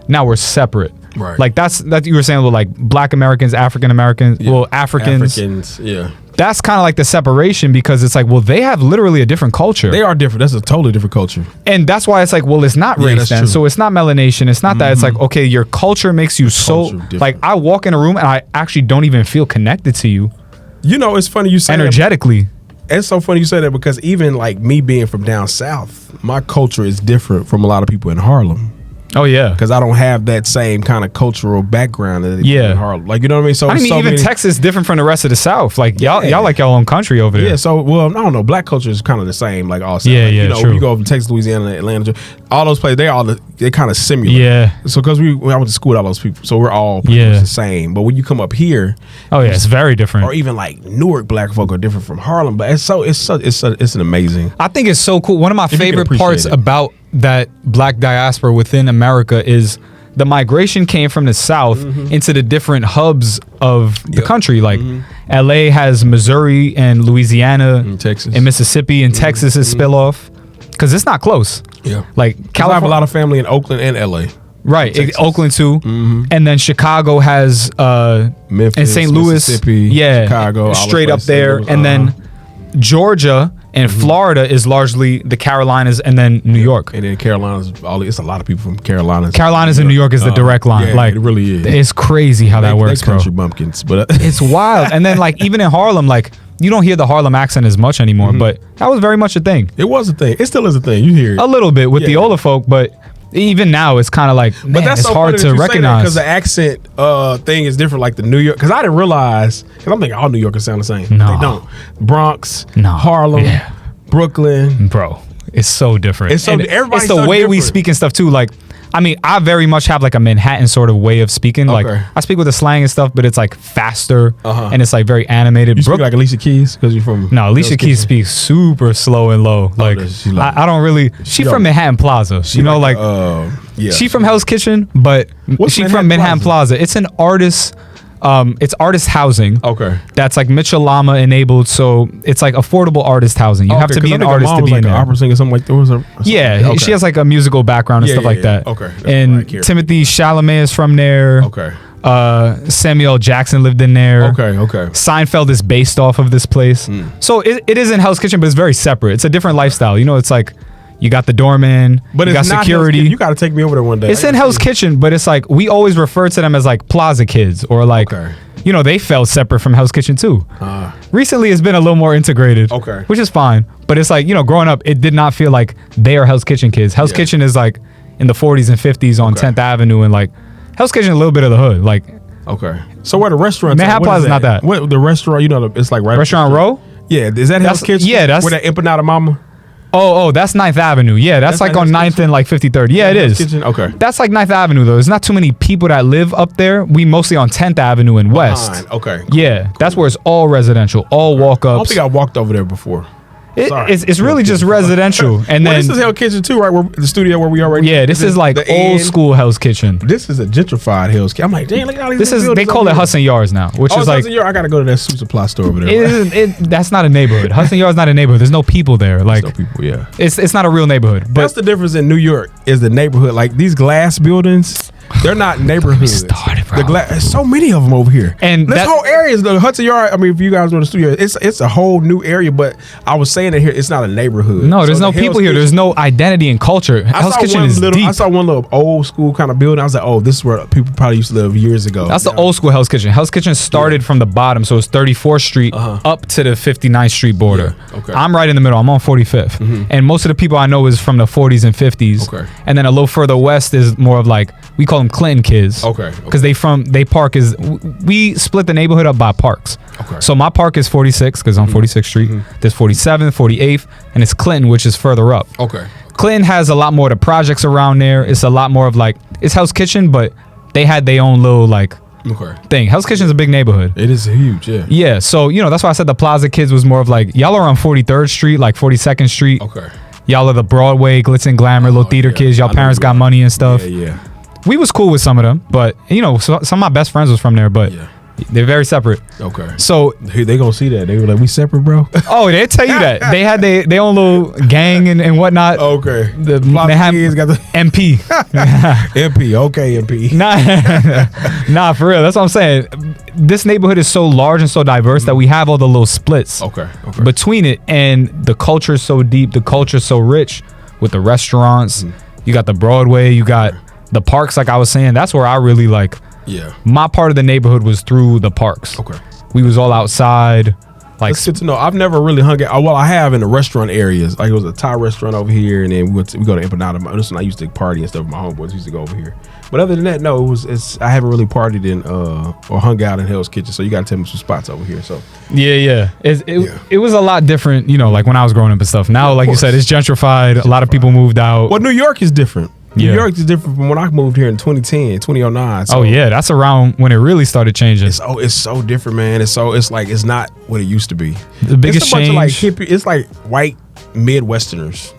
now we're separate. Right. Like that's you were saying with like Black Americans, African Americans, well, Africans. Yeah. That's kind of like the separation, because it's like, well, they have literally a different culture. They are different. That's a totally different culture. And that's why it's like, well, it's not race then. True. So it's not melanation. It's not that. It's like, okay, your culture makes you so, like, I walk in a room and I actually don't even feel connected to you. You know, it's funny you say energetically. It's so funny you say that, because even like me being from down south, my culture is different from a lot of people in Harlem. Oh yeah, because I don't have that same kind of cultural background that in Harlem. Like, you know what I mean? So I mean, even Texas is different from the rest of the South. Like y'all like your own country over there. Yeah. So I don't know. Black culture is kind of the same. Like also, yeah, like, yeah. You know, true. when you go from Texas, Louisiana, Atlanta, all those places, they kind of similar. Yeah. So because when I went to school with all those people, so we're all pretty much the same. But when you come up here, oh yeah, it's very different. Or even like Newark black folk are different from Harlem. But it's an amazing. I think it's so cool. One of my favorite parts about that Black diaspora within America is the migration came from the South into the different hubs of the country. Like LA has Missouri and Louisiana and Texas and Mississippi, and Texas is spill off because it's not close. Yeah, like California, I have a lot of family in Oakland and LA. Right, Oakland too, and then Chicago has Memphis and St. Louis, Mississippi, Chicago, straight up there, and then Georgia and Florida is largely the Carolinas, and then New York. And then Carolinas, it's a lot of people from Carolinas. Carolinas and New York is the direct line. Yeah, like it really is. It's crazy how that works, bro. Country bumpkins, but it's wild. And then like even in Harlem, like you don't hear the Harlem accent as much anymore, but that was very much a thing. It was a thing. It still is a thing. You hear it a little bit with the older folk, but even now it's kind of like, man, but that's it's so hard to recognize because the accent thing is different. Like the New York, because I didn't realize, because I'm thinking all New Yorkers sound the same. No, they don't. Bronx, no, Harlem, Brooklyn, bro, it's so different. It's so everybody's it's the so way different. we speak and stuff too. Like, I mean, I very much have like a Manhattan sort of way of speaking. Like, I speak with the slang and stuff, but it's like faster and it's like very animated. You speak like Alicia Keys because you're from. No, Alicia Keys speaks super slow and low. Like, I don't really. She from Manhattan Plaza. You know, like she from Hell's Kitchen, but she from Manhattan Plaza. It's an artist. It's artist housing. Okay. That's like Mitchell Lama enabled, so it's like affordable artist housing. You have to be an artist to be in there. Opera singer, something like that. She has like a musical background and stuff like that. Okay. And Timothy Chalamet is from there. Okay. Samuel Jackson lived in there. Okay. Seinfeld is based off of this place. So it is in Hell's Kitchen, but it's very separate. It's a different lifestyle. You know, it's like you got the doorman, but you got security. You got to take me over there one day. It's in Hell's Kitchen, but it's like we always refer to them as like Plaza Kids, or like, you know, they felt separate from Hell's Kitchen too. Recently, it's been a little more integrated, which is fine. But it's like, you know, growing up, it did not feel like they are Hell's Kitchen kids. Hell's Kitchen is like in the 40s and 50s on 10th Avenue, and like Hell's Kitchen is a little bit of the hood. Like, so where the restaurant? Manhattan Plaza is not that. What the restaurant? You know, it's like right. Restaurant Row. Yeah, is that Hell's Kitchen? Yeah, that's where that Empanada Mama. Oh, that's 9th Avenue. Yeah, that's like on 9th and like 53rd. Yeah, it is. Kitchen? Okay. That's like 9th Avenue though. There's not too many people that live up there. We mostly on 10th Avenue and West. Okay. Yeah, that's where it's all residential, all walk-ups. I don't think I walked over there before. It's really just residential. And then this is Hell's Kitchen too, right? The studio where we already. Yeah, this is like old school Hell's Kitchen. This is a gentrified Hell's Kitchen. I'm like, dang, look at all these. This is they call it Hudson Yards now, which is like. I gotta go to that Suit Supply store over there. That's not a neighborhood. Hudson Yards not a neighborhood. There's no people there. Like no people. Yeah, it's not a real neighborhood. But that's the difference in New York is the neighborhood. Like these glass buildings. They're not neighborhoods. There's so many of them over here, and this whole area is the Hudson Yard. I mean, if you guys know the studio, it's a whole new area. But I was saying that here, it's not a neighborhood. No, there's no people here. There's no identity and culture. Hell's Kitchen is deep. I saw one little old school kind of building. I was like, oh, this is where people probably used to live years ago. That's the old school Hell's Kitchen. Hell's Kitchen started from the bottom, so it's 34th Street up to the 59th Street border. I'm right in the middle. I'm on 45th, and most of the people I know is from the 40s and 50s. And then a little further west is more of like we call them Clinton kids. Because we split the neighborhood up by parks. So my park is 46 because on 46th Street. There's 47th, 48th, and it's Clinton, which is further up. Clinton has a lot more of the projects around there. It's a lot more of like it's Hell's Kitchen, but they had their own little like thing. Hell's Kitchen is a big neighborhood. It is huge, yeah. So you know that's why I said the Plaza Kids was more of like y'all are on 43rd Street, like 42nd Street. Y'all are the Broadway glitz and glamour little theater kids. Y'all parents got money and stuff. We was cool with some of them, but you know, some of my best friends was from there. But They're very separate. Okay. So Hey, they gonna see that. They were like, we separate, bro. oh, they tell you that they had their own little gang and whatnot. Okay. They have kids got the MP. MP. Okay, MP. Nah, for real. That's what I'm saying. This neighborhood is so large and so diverse that we have all the little splits Okay. between it, and the culture is so deep. The culture is so rich with the restaurants. You got the Broadway. You got the parks. Like I was saying, that's where I really like. Yeah. My part of the neighborhood was through the parks. Okay. We was all outside. Like That's good to know. I've never really hung out. Well, I have in the restaurant areas. Like it was a Thai restaurant over here, and then we go to Empanada. This one I used to party and stuff. My homeboys used to go over here. But other than that, no, I haven't really partied in or hung out in Hell's Kitchen. So you got to tell me some spots over here. So yeah. It was a lot different, like when I was growing up and stuff. Now, like you said, it's gentrified. A lot of people moved out. Well, New York is different. New York is different from when I moved here in 2009. So oh yeah, that's around when it really started changing. It's so different, man. It's not what it used to be. The biggest it's a bunch change, of like hippie. It's like white Midwesterners.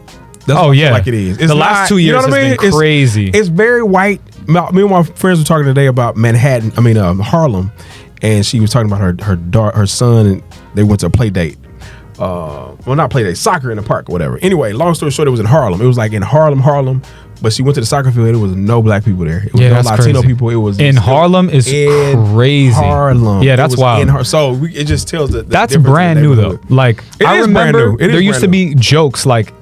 That's oh what I yeah, feel like it is. It's the last 2 years has been crazy. It's very white. Me and my friends were talking today about Manhattan. Harlem, and she was talking about her son, and they went to a play date. Well, not play date, soccer in the park or whatever. Anyway, long story short, it was in Harlem. It was like in Harlem. But she went to the soccer field. There was no black people there. It was no Latino crazy. people. It was in Harlem is crazy. Harlem. Yeah, that's wild. So it just tells that that's brand new though. Like I remember there used to be jokes like,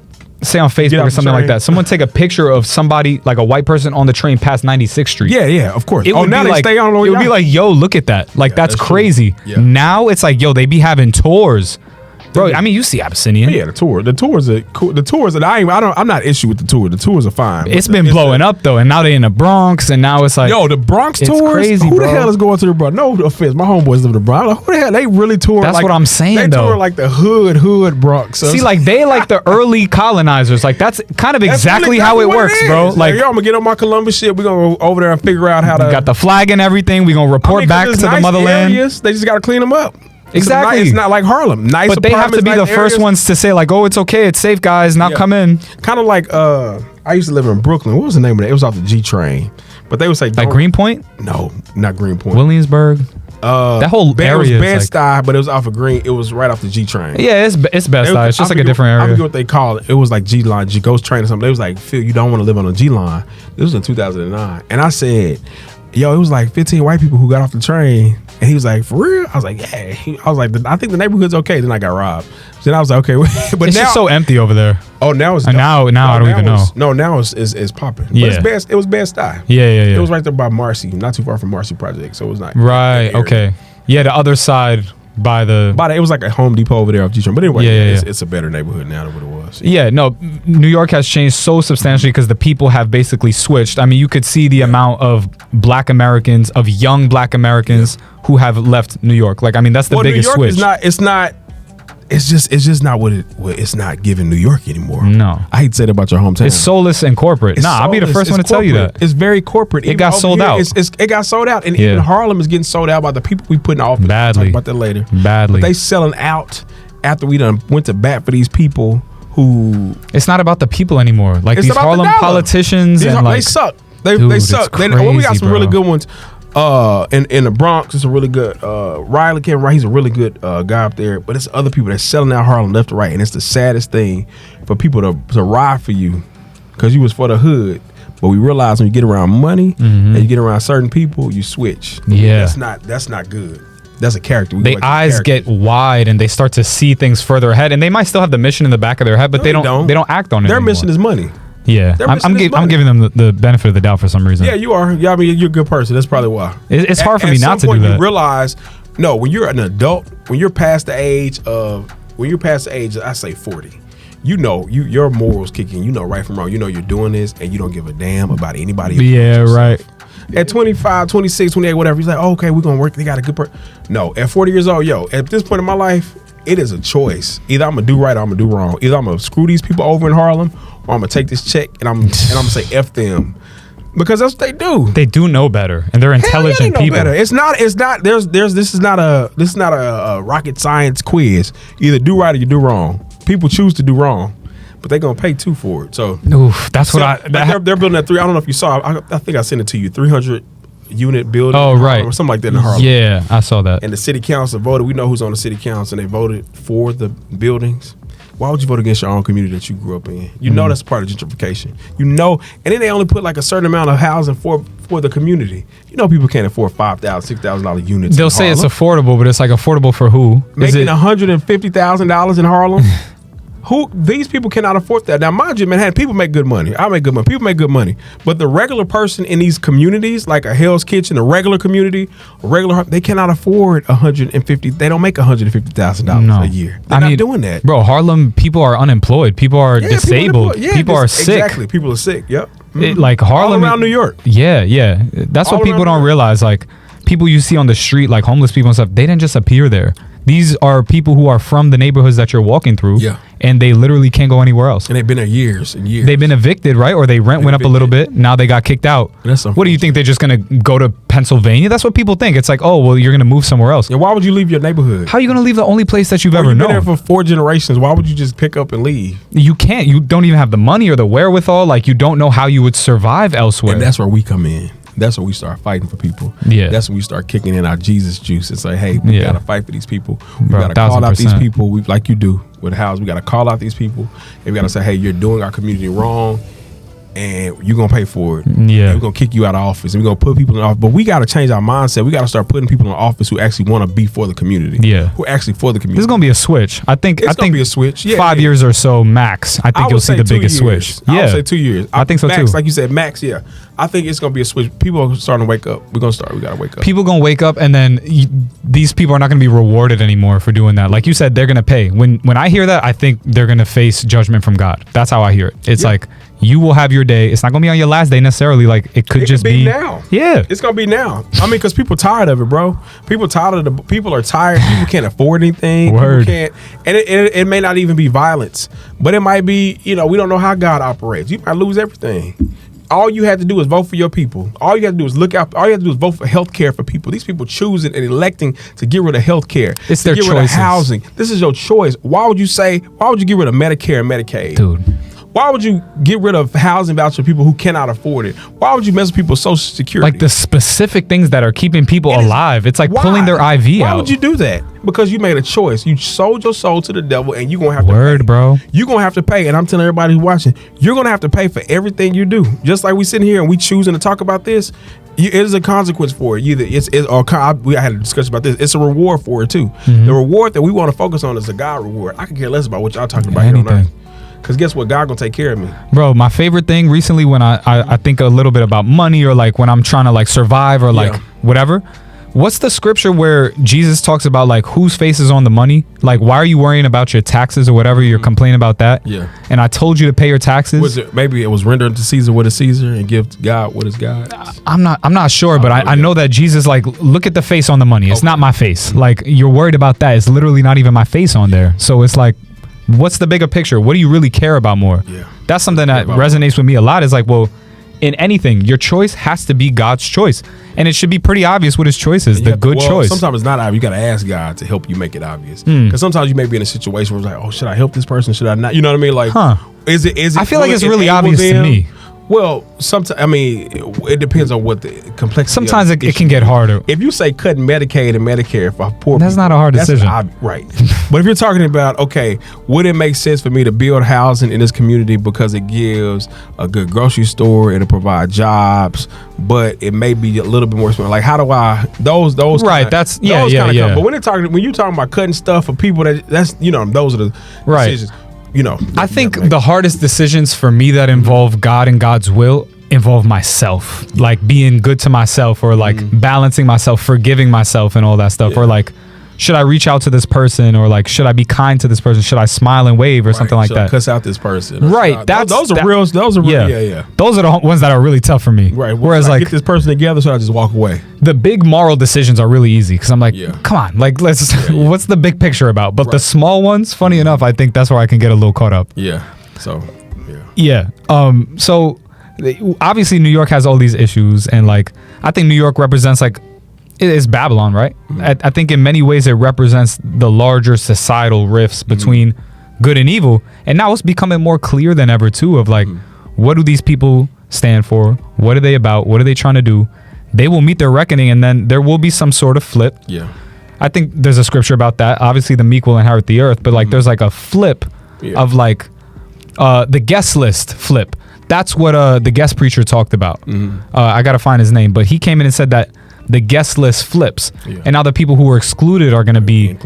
say on Facebook or something like that. Someone take a picture of somebody like a white person on the train past 96th Street. Yeah, of course. It would now be they like, stay on. it would be like, yo, look at that. Like that's crazy. Yeah. Now it's like, yo, they be having tours. Bro, I mean, you see Abyssinian. Yeah, the tours are cool. The tours that I'm not issue with the tour. The tours are fine. It's been blowing up though, and now they in the Bronx, and now it's like, yo, the Bronx it's tours. crazy, who bro. the hell is going to the Bronx? No offense, my homeboys live in the Bronx. I'm like, who the hell? They really tour. That's like, what I'm saying they though. tour like the hood Bronx. So see, like they like the early colonizers. Like that's kind of exactly how it works, bro. Like, yo, I'm gonna get on my Columbus shit. We're gonna go over there and figure out how to. Got the flag and everything. We gonna report back to the motherland. Areas, they just gotta clean them up. Exactly. It's not like Harlem. Nice, but they have to be the first ones to say like, oh, it's okay, it's safe, guys. Now come in. Kind of like I used to live in Brooklyn. What was the name of it? It was off the G train. But they would say like Greenpoint. No, not Greenpoint. Williamsburg. That whole area. It was Bed-Stuy, but it was off of Green. It was right off the G train. Yeah, it's Bed-Stuy. It's just like a different area. I forget what they call it. It was like G line, G Ghost Train or something. They was like, Phil, you don't want to live on a G line. This was in 2009, and I said, yo, it was like 15 white people who got off the train. And he was like, for real? I was like, yeah. I was like, I think the neighborhood's okay. Then I got robbed. Then I was like, okay. But it's now, just so empty over there. Oh, now it's now I don't even know. No, now it's popping. But Yeah. it was Bed-Stuy. Yeah. It was right there by Marcy, not too far from Marcy Project. So it was not right. Okay. Yeah, the other side by it was like a Home Depot over there off G-Train. But anyway, it's a better neighborhood now than what it was. Yeah, no, New York has changed so substantially because the people have basically switched. I mean, you could see the amount of black Americans, of young black Americans who have left New York. Like, I mean, that's the biggest New York switch. It's just not it's not giving New York anymore. No. I hate to say that about your hometown. It's soulless and corporate. I'll be the first one to tell you that. It's very corporate. It got sold out. It got sold out. And even Harlem is getting sold out by the people we put in office. Badly. We'll talk about that later. Badly. But they selling out after we done went to bat for these people who... It's not about the people anymore. Like these Harlem politicians and like... They suck. Dude, they suck. We got some really good ones. In the Bronx, it's a really good Riley Kevin Wright. He's a really good guy up there. But it's other people that's selling out Harlem left to right, and it's the saddest thing for people to ride for you because you was for the hood. But we realize when you get around money and you get around certain people, you switch. Yeah, that's not good. That's a character. Their eyes get wide and they start to see things further ahead, and they might still have the mission in the back of their head, but they don't act on it. Their mission is money. Yeah, I'm giving them the benefit of the doubt for some reason. Yeah, you are. Yeah, I mean, you're a good person. That's probably why. It's hard for me not to do that. You realize, no, when you're an adult, when you're past the age, I say 40, you know, your morals kick in. You know right from wrong. You know you're doing this, and you don't give a damn about anybody else. Yeah, right. At 25, 26, 28, whatever, he's like, oh, okay, we're gonna work. They got a good person. No, at 40 years old, at this point in my life, it is a choice. Either I'm gonna do right or I'm gonna do wrong. Either I'm gonna screw these people over in Harlem, or I'm gonna take this check and I'm gonna say F them, because that's what they do. They do know better, and they're intelligent people. Better. It's not. This is not a rocket science quiz. Either do right or you do wrong. People choose to do wrong, but they're gonna pay too for it. So oof, that's what they're building that 3. I don't know if you saw. I think I sent it to you. 300 unit building. Oh, right. Or something like that in Harlem. Yeah, I saw that. And the city council voted. We know who's on the city council, and they voted for the buildings. Why would you vote against your own community that you grew up in? You know that's part of gentrification. You know, and then they only put like a certain amount of housing for the community. You know, people can't afford $5,000, $6,000 units. They'll say it's affordable, but it's like affordable for who? Making $150,000 in Harlem. These people cannot afford that. Now, mind you, Manhattan, people make good money. I make good money. People make good money. But the regular person in these communities, like a Hell's Kitchen, a regular community, they cannot afford $150,000. They don't make $150,000 a year. They're not doing that. Bro, Harlem, people are unemployed. People are disabled. People are sick. Exactly. People are sick. Yep. Like Harlem. All around New York. Yeah. That's what people don't realize. Like, people you see on the street, like homeless people and stuff, they didn't just appear there. These are people who are from the neighborhoods that you're walking through. Yeah. And they literally can't go anywhere else. And they've been there years and years. They've been evicted, right? Or they went up a little bit. Now they got kicked out. What do you think? They're just going to go to Pennsylvania? That's what people think. It's like, oh, well, you're going to move somewhere else. Yeah, why would you leave your neighborhood? How are you going to leave the only place that you've ever known? You've been there for 4 generations. Why would you just pick up and leave? You can't. You don't even have the money or the wherewithal. Like, you don't know how you would survive elsewhere. And that's where we come in. That's when we start fighting for people. Yeah. That's when we start kicking in our Jesus juice and say, hey, we got to fight for these people. We got to call out these people. Like you do with the house. We got to call out these people. And we got to say, hey, you're doing our community wrong. And you're going to pay for it. Yeah. And we're going to kick you out of office. And we're going to put people in office. But we got to change our mindset. We got to start putting people in office who actually want to be for the community. Yeah. Who are actually for the community. This is going to be a switch. I think it's going to be a switch. Yeah, 5 years or so max. I think you'll see the biggest switch. I would say 2 years. I think so max, too. Like you said, max, yeah. I think it's going to be a switch. People are starting to wake up. We got to wake up. People going to wake up, and then these people are not going to be rewarded anymore for doing that. Like you said, they're going to pay. When I hear that, I think they're going to face judgment from God. That's how I hear it. It's like, you will have your day. It's not going to be on your last day necessarily. Like, it could just be now. Yeah. It's going to be now. I mean, because people tired of it, bro. People are tired. People can't afford anything. Word. People can't. And it may not even be violence, but it might be, we don't know how God operates. You might lose everything. All you have to do is vote for your people. All you have to do is look out. All you have to do is vote for health care for people. These people choosing and electing to get rid of health care. It's their choices. Get rid of housing. This is your choice. Why would you get rid of Medicare and Medicaid? Dude. Why would you get rid of housing voucher for people who cannot afford it? Why would you mess with people's social security? Like the specific things that are keeping people alive. It's like pulling their IV out. Why would you do that? Because you made a choice. You sold your soul to the devil, and you're going to have to pay. Bro. You're going to have to pay. And I'm telling everybody who's watching, you're going to have to pay for everything you do. Just like we sitting here and we choosing to talk about this, it is a consequence for it. Either I had a discussion about this. It's a reward for it too. Mm-hmm. The reward that we want to focus on is a God reward. I can care less about what y'all talking about here on earth. Because guess what? God gonna take care of me. Bro, my favorite thing recently when I think a little bit about money, or like when I'm trying to like survive or like whatever. What's the scripture where Jesus talks about like whose face is on the money? Like, why are you worrying about your taxes or whatever? You're complaining about that. Yeah. And I told you to pay your taxes. Maybe it was render unto Caesar what is Caesar and give to God what is God. I'm not sure, but I know that Jesus, like, look at the face on the money. It's not my face. Like, you're worried about that. It's literally not even my face on there. So it's like, what's the bigger picture? What do you really care about more? Yeah. That's something that resonates with me a lot. Is like, well, in anything, your choice has to be God's choice. And it should be pretty obvious what his choice is, the good choice. Sometimes it's not obvious. You got to ask God to help you make it obvious. Because sometimes you may be in a situation where it's like, oh, should I help this person? Should I not? You know what I mean? Like, is it? I feel like it's really obvious to me. Well, sometimes, I mean, it depends on what the complexity. Sometimes it can get harder. If you say cutting Medicaid and Medicare for poor people, that's not a hard decision. Right. But if you're talking about, okay, would it make sense for me to build housing in this community because it gives a good grocery store, it'll provide jobs, but it may be a little bit more expensive. Like, how do I, those right, kinda, that's, But when you're talking about cutting stuff for people that's, those are the decisions. I think the hardest decisions for me that involve God and God's will involve myself, like being good to myself, or like balancing myself, forgiving myself and all that stuff, or like, should I reach out to this person, or like, should I be kind to this person? Should I smile and wave or something like should that? I cuss out this person? Right. Those are real. Those are real. Yeah. Those are the ones that are really tough for me. Right. Whereas like, get this person together, so I just walk away. The big moral decisions are really easy because I'm like, come on, like let's. What's the big picture about? But the small ones, funny enough, I think that's where I can get a little caught up. Yeah. So. Yeah. So obviously New York has all these issues, and like I think New York represents like. It's Babylon, right? I think in many ways it represents the larger societal rifts between good and evil. And now it's becoming more clear than ever, too, of like, what do these people stand for? What are they about? What are they trying to do? they will meet their reckoning, and then there will be some sort of flip. Yeah. I think there's a scripture about that. Obviously, the meek will inherit the earth, but like there's like a flip of like the guest list flip. That's what the guest preacher talked about. I got to find his name, but he came in and said that the guest list flips, and now the people who were excluded are going to be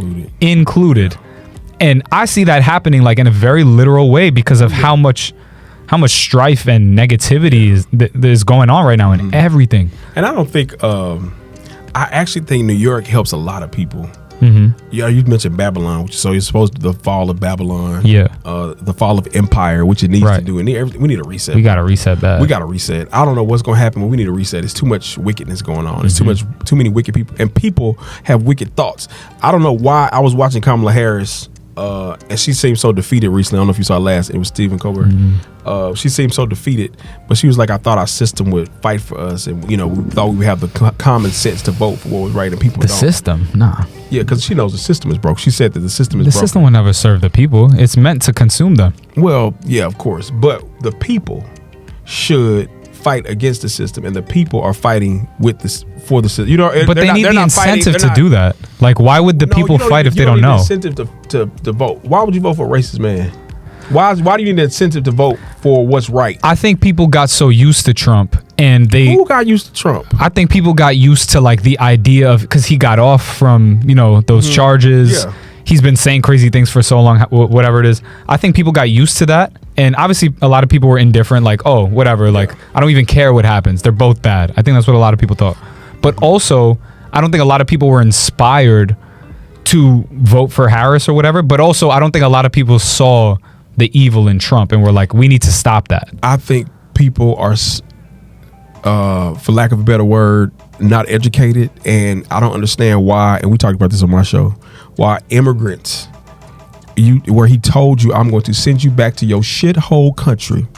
included. And I see that happening like in a very literal way because of how much strife and negativity is going on right now in everything. And I don't think I actually think New York helps a lot of people. Yeah, you mentioned Babylon, so you're supposed to the fall of Babylon. The fall of empire, which it needs to do. And we need a reset. We got to reset that. We got to reset. I don't know what's going to happen, but we need a reset. There's too much wickedness going on. There's too many wicked people, and people have wicked thoughts. I don't know why. I was watching Kamala Harris, and she seemed so defeated recently. I don't know if you saw last. It was Stephen Colbert. She seemed so defeated, but she was like, "I thought our system would fight for us, and we thought we would have the common sense to vote for what was right, and people don't." The system, nah. Yeah, because she knows the system is broke. She said that the system is broke. The system will never serve the people. It's meant to consume them. Well, yeah, of course, but the people should fight against the system, and the people are fighting with this for the system. But they need the incentive to do that. Like, why would the people fight if they don't know? Incentive to vote. Why would you vote for a racist man? Why do you need an incentive to vote for what's right? I think people got so used to Trump, and who got used to Trump? I think people got used to like the idea of, because he got off from those charges. Yeah. He's been saying crazy things for so long, whatever it is. I think people got used to that, and obviously a lot of people were indifferent, like, oh, whatever, like I don't even care what happens. They're both bad. I think that's what a lot of people thought. But also, I don't think a lot of people were inspired to vote for Harris or whatever. But also, I don't think a lot of people saw the evil in Trump and were like, we need to stop that. I think people are, for lack of a better word, not educated, and I don't understand why. And we talked about this on my show. Why immigrants, where he told you, I'm going to send you back to your shithole country.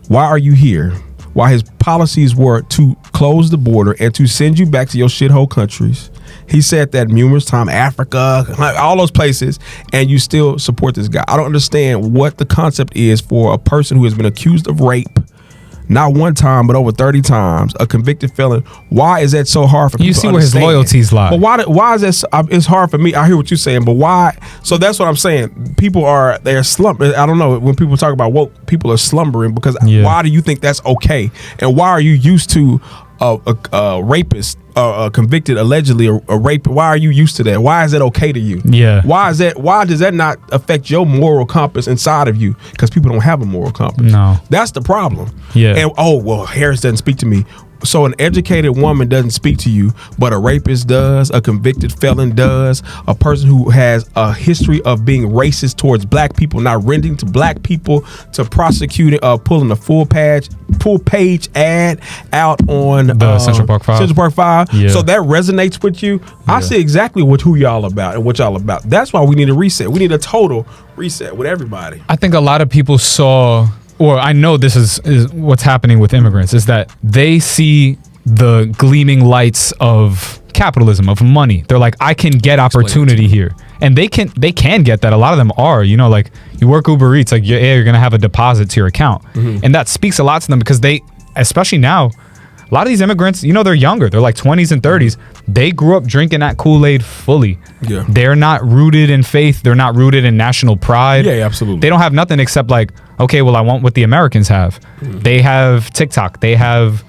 Why are you here? Why his policies were to close the border and to send you back to your shithole countries. He said that numerous times, Africa, all those places, and you still support this guy. I don't understand what the concept is for a person who has been accused of rape, not one time, but over 30 times, a convicted felon. Why is that so hard for people to understand? You see where his loyalties lie. But why is that? It's hard for me. I hear what you're saying, but why? So that's what I'm saying. They're slumbering. I don't know. When people talk about woke, people are slumbering because why do you think that's okay? And why are you used to a rapist, convicted allegedly a rape? Why are you used to that? Why is that okay to you? Yeah. Why does that not affect your moral compass inside of you? Because people don't have a moral compass. No. That's the problem. Yeah. And Harris doesn't speak to me. So an educated woman doesn't speak to you, but a rapist does, a convicted felon does, a person who has a history of being racist towards black people, not rendering to black people, to prosecuting, pulling a full page ad out on the Central Park 5. Central Park 5. Yeah. So that resonates with you. I see exactly who y'all about and what y'all about. That's why we need a reset. We need a total reset with everybody. I think a lot of people saw, or I know this is what's happening with immigrants, is that they see the gleaming lights of capitalism, of money. They're like, I can get opportunity here. And they can get that. A lot of them are, like you work Uber Eats, like you're going to have a deposit to your account. And that speaks a lot to them because they, especially now, a lot of these immigrants, they're younger. They're like 20s and 30s. They grew up drinking that Kool-Aid fully. Yeah. They're not rooted in faith. They're not rooted in national pride. Yeah, absolutely. They don't have nothing except like, okay, well, I want what the Americans have. They have TikTok. They have,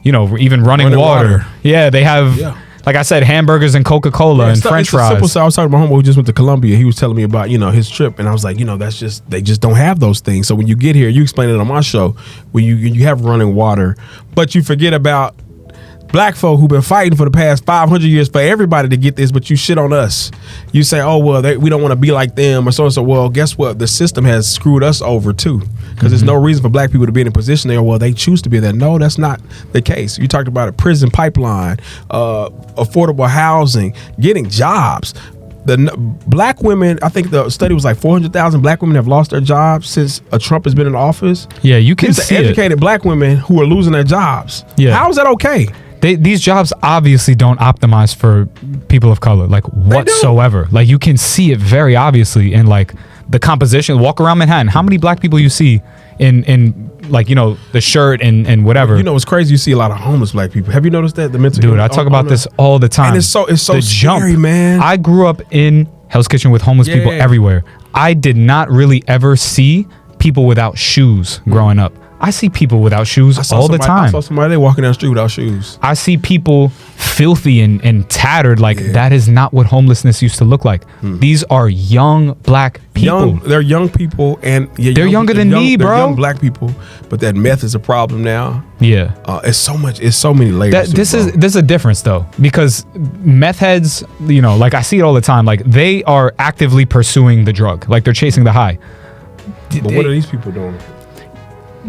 even running water. Yeah, they have, like I said, hamburgers and Coca-Cola and French fries. Simple stuff. I was talking to my homeboy who just went to Colombia. He was telling me about, his trip. And I was like, they just don't have those things. So when you get here, you explain it on my show, when you have running water, but you forget about black folk who've been fighting for the past 500 years for everybody to get this, but you shit on us. You say, oh, well, we don't want to be like them or so and so. Well, guess what? The system has screwed us over too, because there's no reason for black people to be in a position there. Well, they choose to be there. No, that's not the case. You talked about a prison pipeline, affordable housing, getting jobs. The black women, I think the study was like 400,000 black women have lost their jobs since Trump has been in office. Yeah, you can see educated black women who are losing their jobs. Yeah. How is that okay? These jobs obviously don't optimize for people of color, like whatsoever. Like you can see it very obviously in like the composition. Walk around Manhattan. How many black people you see in like, you know, the shirt and whatever? You know, it's crazy. You see a lot of homeless black people. Have you noticed that? The mental Dude, I talk about this all the time. And it's so The scary, man. I grew up in Hell's Kitchen with homeless people everywhere. I did not really ever see people without shoes growing up. I see people without shoes all the time. I saw somebody they walking down the street without shoes. I see people filthy and tattered. Like, that is not what homelessness used to look like. These are young black people. They're young people, and they're younger than me, bro. They're young black people, but that meth is a problem now. Yeah, it's so much. It's so many layers. This is a difference though, because meth heads, you know, like I see it all the time. Like, they are actively pursuing the drug. Like, they're chasing the high. But what are these people doing?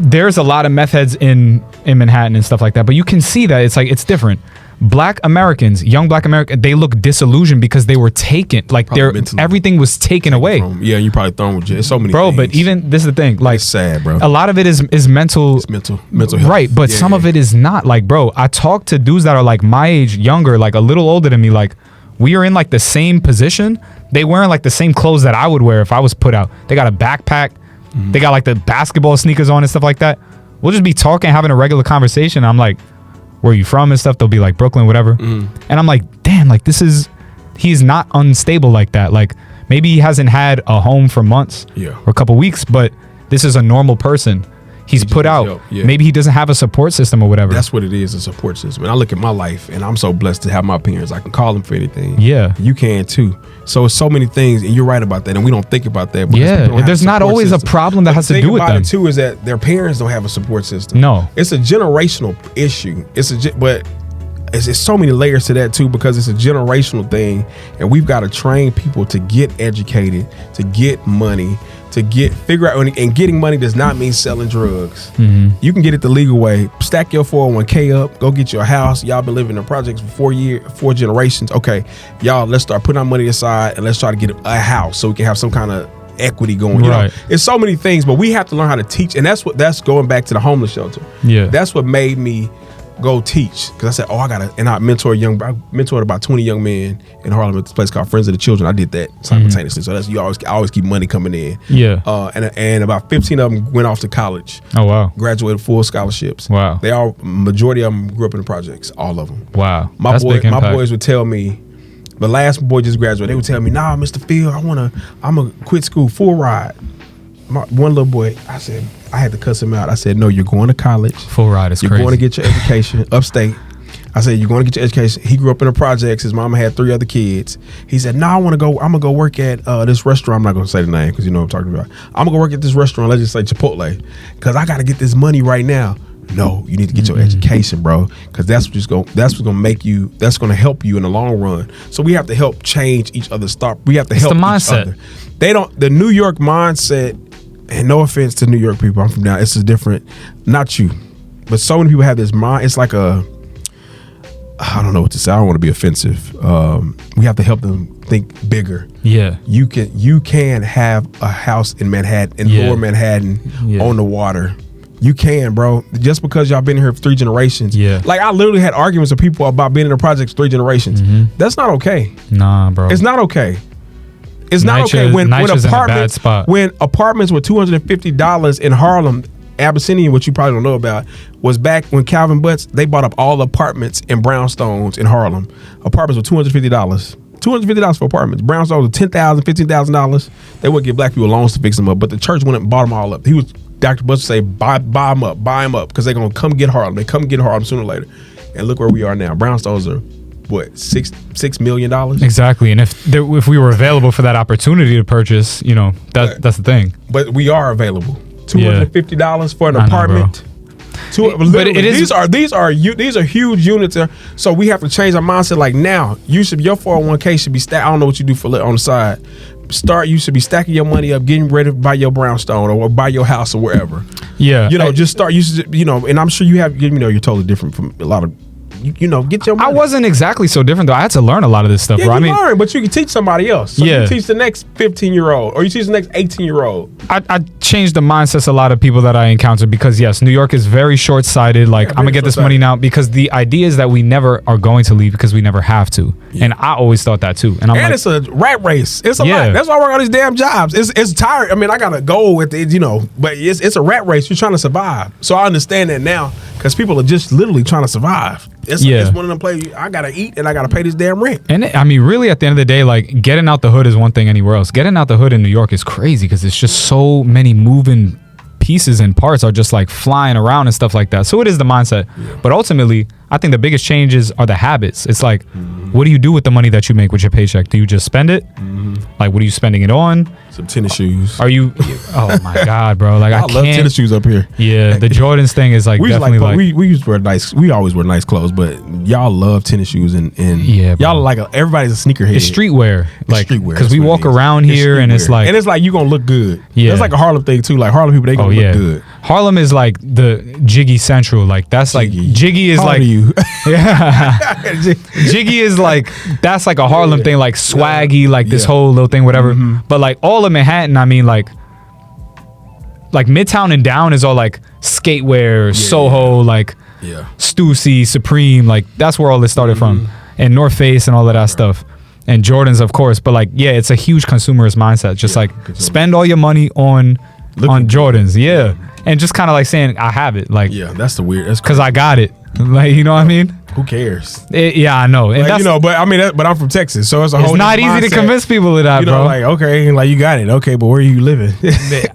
There's a lot of meth heads in Manhattan and stuff like that, but you can see that it's different. Black Americans, young black Americans, they look disillusioned because they were taken, like everything was taken away. Yeah, you probably thrown with jail. So many bro, things. But even this is the thing, like, it's sad, bro. A lot of it is mental. It's mental health. Right, but some of it is not. Like, bro, I talk to dudes that are like my age, younger, like a little older than me. Like, we are in like the same position. They wearing like the same clothes that I would wear if I was put out. They got a backpack. They got like the basketball sneakers on and stuff like that. We'll just be talking, having a regular conversation. I'm like, where are you from and stuff? They'll be like Brooklyn, whatever. And I'm like, damn, like he's not unstable like that. Like, maybe he hasn't had a home for months or a couple weeks, but this is a normal person. He's put out. Maybe he doesn't have a support system or whatever. That's what it is, a support system. And I look at my life, and I'm so blessed to have my parents. I can call them for anything. Yeah. You can too. So it's so many things, and you're right about that, and we don't think about that. Yeah, there's not always a problem that has to do with them. The thing about it too is that their parents don't have a support system. No. It's a generational issue. But it's so many layers to that too, because it's a generational thing, and we've got to train people to get educated, to get money, to figure out, and getting money does not mean selling drugs. You can get it the legal way. Stack your 401k up, go get your house. Y'all been living in projects for 4 generations. Okay, y'all, let's start putting our money aside and let's try to get a house so we can have some kind of equity going. You know, it's so many things, but we have to learn how to teach, and that's going back to the homeless shelter. Yeah, that's what made me go teach, because I said, I mentored about 20 young men in Harlem at this place called Friends of the Children. I did that simultaneously. So that's, I always keep money coming in. Yeah. And about 15 of them went off to college. Oh wow. Graduated full scholarships. Wow. Majority of them grew up in the projects. All of them. Wow. My boys would tell me, the last boy just graduated, they would tell me, nah, Mr. Phil, I'm gonna quit school, full ride. One little boy, I said, I had to cuss him out. I said, no, you're going to college. Full ride is crazy. You're going to get your education upstate. I said, you're going to get your education. He grew up in the projects. His mama had 3 other kids. He said, no, I'm going to go work at this restaurant. I'm not going to say the name because you know what I'm talking about. I'm going to go work at this restaurant. Let's just say Chipotle, because I got to get this money right now. No, you need to get your education, bro, because that's what's going to make you. That's going to help you in the long run. So we have to help change each other's thought. We have to help each other. The New York mindset. And no offense to New York people, I'm from down. It's a different, not you, but so many people have this mind. It's like I don't know what to say. I don't want to be offensive. We have to help them think bigger. Yeah, you can have a house in Manhattan, in Lower Manhattan, on the water. You can, bro. Just because y'all been here for 3 generations. Yeah, like I literally had arguments with people about being in the projects for 3 generations. That's not okay. Nah, bro. It's not okay. It's not okay when apartments were $250 in Harlem, Abyssinian, which you probably don't know about, was back when Calvin Butts, they bought up all the apartments in brownstones in Harlem. Apartments were $250. $250 for apartments. Brownstones were $10,000, $15,000. They wouldn't give black people loans to fix them up, but the church went up and bought them all up. Dr. Butts would say, buy them up, because they're gonna come get Harlem. They come get Harlem sooner or later. And look where we are now. Brownstones are what, $6 million? Exactly. And if we were available for that opportunity to purchase, you know, that's the thing. But we are available. $250 for an apartment. These are huge units. So we have to change our mindset. Like now, your 401k should be stacked. I don't know what you do for on the side. You should be stacking your money up, getting ready to buy your brownstone or buy your house or wherever. Yeah. You know, just start. You should, and I'm sure you have. You're totally different from a lot of get your money. I wasn't exactly so different though. I had to learn a lot of this stuff, Yeah, bro. you learn, but you can teach somebody else. So Yeah. you teach the next 15-year-old, or you teach the next 18-year-old. I changed the mindsets a lot of people that I encountered because yes, New York is very short-sighted. Like, I'm gonna get this money now because the idea is that we never are going to leave because we never have to. Yeah. And I always thought that too. And it's a rat race. It's a lot. That's why I work on these damn jobs. It's tired. I mean, I got a goal with it, but it's a rat race. You're trying to survive. So I understand that now because people are just literally trying to survive. It's one of them places. I gotta eat and I gotta pay this damn rent. And I mean, really, at the end of the day, like getting out the hood is one thing anywhere else. Getting out the hood in New York is crazy because it's just so many moving pieces and parts are just like flying around and stuff like that. So it is the mindset. Yeah. But ultimately, I think the biggest changes are the habits. It's like, what do you do with the money that you make with your paycheck? Do you just spend it? Like, what are you spending it on? Some tennis shoes. Are you? Oh my God, bro! Like I love tennis shoes up here. Yeah, the Jordans thing is like definitely like we used to wear nice. We always wear nice clothes, but y'all love tennis shoes and yeah, bro. y'all like everybody's a sneakerhead. It's streetwear, like because we walk around here and it's like you gonna look good. Yeah, it's like a Harlem thing too. Like Harlem people, they gonna look good. Harlem is like the Jiggy Central. Like that's Jiggy. Like Jiggy is How like you? Yeah. Jiggy is like that's like a Harlem thing, like swaggy, like this whole little thing, whatever. But like all of Manhattan, I mean, like Midtown and down is all like skatewear, Soho, like Stussy, Supreme, like that's where all this started from, and North Face and all of that stuff, and Jordans, of course. But like, yeah, it's a huge consumerist mindset. Just like spend all your money on Jordans, and just kind of like saying I have it, like that's the weird. That's because I got it. Like, you know what I mean? Who cares? I know. And like, but I mean, but I'm from Texas, so it's a whole. It's not easy to convince people of that, bro. Like, okay, like you got it, okay, but where are you living?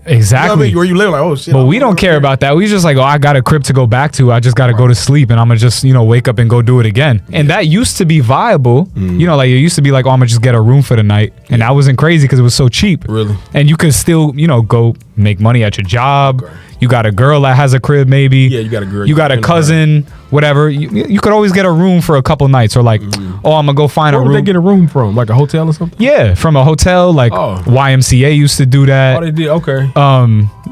Exactly. Where you live? Like, oh shit. But we don't care about that. We just like, I got a crib to go back to. I just got to go to sleep, and I'm gonna just wake up and go do it again. And that used to be viable. Like it used to be like, I'm gonna just get a room for the night, and that wasn't crazy because it was so cheap. Really. And you could still, go make money at your job. Okay. You got a girl that has a crib, maybe. Yeah, you got a girl. You got a cousin, whatever. You could always get a room for a couple nights, or like, I'm gonna go find a room. Where would they get a room from? Like a hotel or something? Yeah, from a hotel. Like YMCA used to do that. Oh, they did. Okay.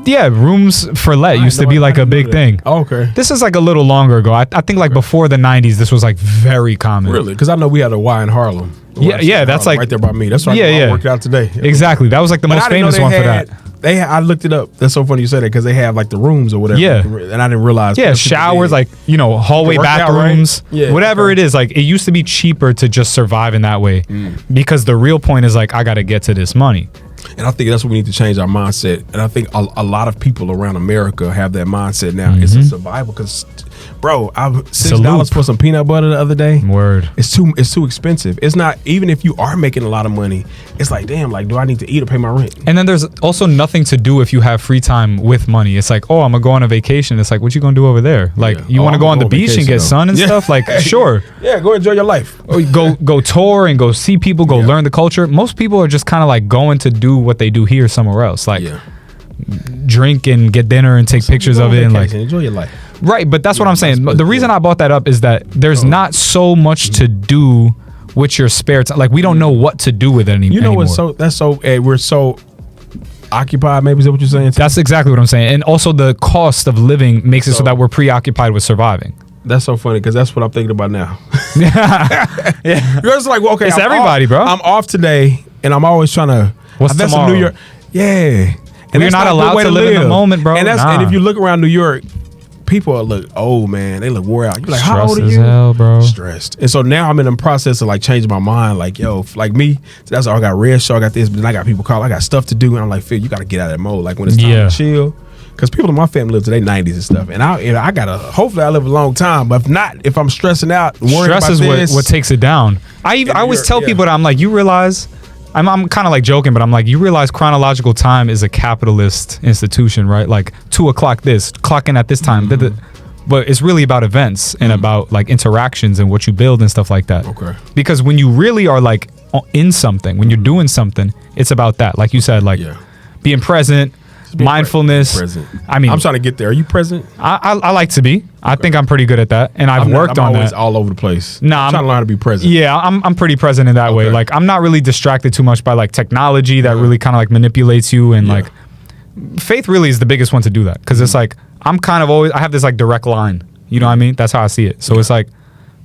Yeah, rooms for let used to be like a big thing. Oh, okay. This is like a little longer ago. I think like before the 90s, this was like very common. Really? Because I know we had a Y in Harlem. Yeah, that's like right there by me. That's why I worked out today. Exactly. That was like the most famous one for that. I looked it up. That's so funny you said that because they have like the rooms or whatever. Yeah. And I didn't realize. Yeah, showers, like, hallway bathrooms, right? Whatever it is. Like, it used to be cheaper to just survive in that way because the real point is like, I got to get to this money. And I think that's what we need to change our mindset. And I think a lot of people around America have that mindset now. It's a survival because, bro, $6 for some peanut butter the other day. Word. It's too expensive. It's not, even if you are making a lot of money, it's like, damn, like, do I need to eat or pay my rent? And then there's also nothing to do if you have free time with money. It's like, I'm going to go on a vacation. It's like, what you going to do over there? Like, you want to go on the beach and get sun and stuff? Like, sure. Yeah, go enjoy your life. Go tour and go see people, go learn the culture. Most people are just kind of like going to do what they do here somewhere else. Like, drink and get dinner and take pictures of it and like enjoy your life. Right, but that's what I'm saying. The reason I brought that up is that there's not so much to do with your spare time. Like, we don't know what to do with it anymore. We're so occupied. Maybe is that what you're saying? That's exactly what I'm saying. And also the cost of living makes it so that we're preoccupied with surviving. That's so funny because that's what I'm thinking about now. Yeah. You're just like, well, okay, it's everybody, bro. I'm off today, and I'm always trying to. What's tomorrow? New York. Yeah. And you're not allowed to live in the moment, bro. And if you look around New York, people look old, man. They look wore out. You're like, how old are you? Hell, bro. Stressed. And so now I'm in the process of like changing my mind. Like, like me, so that's all I got. Red show, I got this, but then I got people call. I got stuff to do, and I'm like, Phil, you got to get out of that mode. Like when it's time to chill. Because people in my family live to their 90s and stuff, and I gotta. Hopefully, I live a long time. But if not, if I'm stressing out, worrying stress about is what takes it down. I always tell people that I'm like, you realize. I'm kind of like joking, but I'm like, you realize chronological time is a capitalist institution, right? Like 2 o'clock this, clocking at this time. But it's really about events and about like interactions and what you build and stuff like that. Okay. Because when you really are like in something, when you're doing something, it's about that. Like you said, like being present, mindfulness. Present. I mean, I'm trying to get there. Are you present? I like to be. I think I'm pretty good at that, and I've worked on that. I'm always all over the place. Nah, I'm trying to learn how to be present. Yeah, I'm pretty present in that way. Like, I'm not really distracted too much by like technology that really kind of like manipulates you, and like faith really is the biggest one to do that because it's like I'm kind of always I have this like direct line. You know what I mean? That's how I see it. So it's like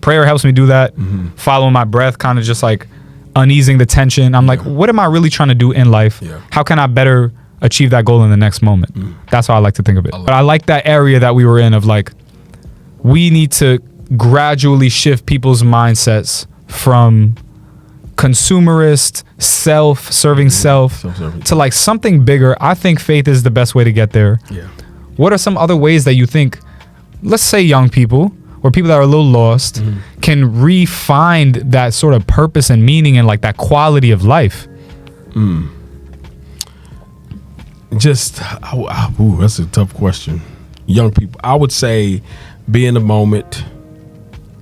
prayer helps me do that. Following my breath, kind of just like uneasing the tension. I'm like, what am I really trying to do in life? How can I better achieve that goal in the next moment? That's how I like to think of it. But I like that area that we were in of like, we need to gradually shift people's mindsets from consumerist, serving self to like something bigger. I think faith is the best way to get there. What are some other ways that you think, let's say young people or people that are a little lost can re-find that sort of purpose and meaning and like that quality of life? Just, that's a tough question. Young people, I would say be in the moment,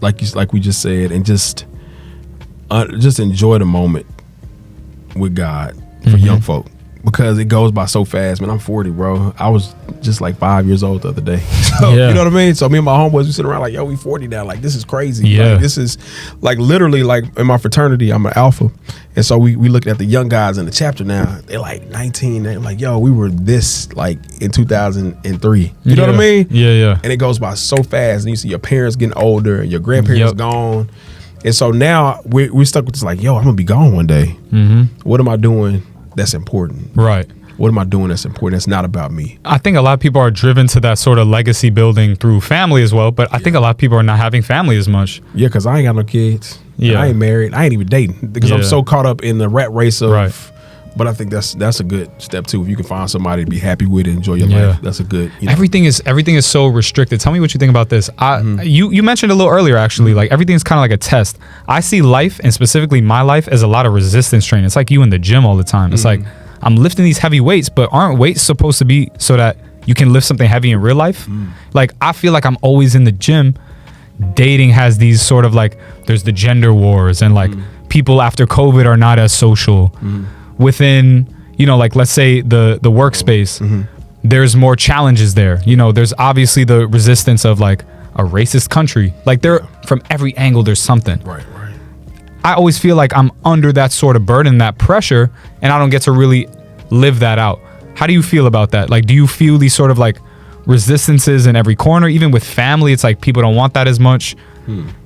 like we just said, and just enjoy the moment with God for young folk, because it goes by so fast. Man, I'm 40, bro. I was just like 5 years old the other day. So, you know what I mean? So me and my homeboys, we sit around like, yo, we 40 now. Like, this is crazy. Like, this is like literally like in my fraternity, I'm an alpha. And so we looked at the young guys in the chapter now. They're like 19. They're like, yo, we were this like in 2003. You know what I mean? Yeah. And it goes by so fast. And you see your parents getting older and your grandparents gone. And so now we're stuck with this like, yo, I'm going to be gone one day. What am I doing that's important? Right. What am I doing that's important? That's not about me. I think a lot of people are driven to that sort of legacy building through family as well. But I think a lot of people are not having family as much. Yeah, because I ain't got no kids. I ain't married. I ain't even dating because I'm so caught up in the rat race of. But I think that's a good step too. If you can find somebody to be happy with and enjoy your life, that's a good. Everything is so restricted. Tell me what you think about this. You mentioned a little earlier actually. Like everything's kind of like a test. I see life, and specifically my life, as a lot of resistance training. It's like you in the gym all the time. It's like I'm lifting these heavy weights, but aren't weights supposed to be so that you can lift something heavy in real life? Like I feel like I'm always in the gym. Dating has these sort of like, there's the gender wars and like people after COVID are not as social. Within, like let's say the workspace, there's more challenges there. There's obviously the resistance of like a racist country. Like from every angle, there's something. Right. I always feel like I'm under that sort of burden, that pressure, and I don't get to really live that out. How do you feel about that? Like, do you feel these sort of like resistances in every corner? Even with family, it's like people don't want that as much.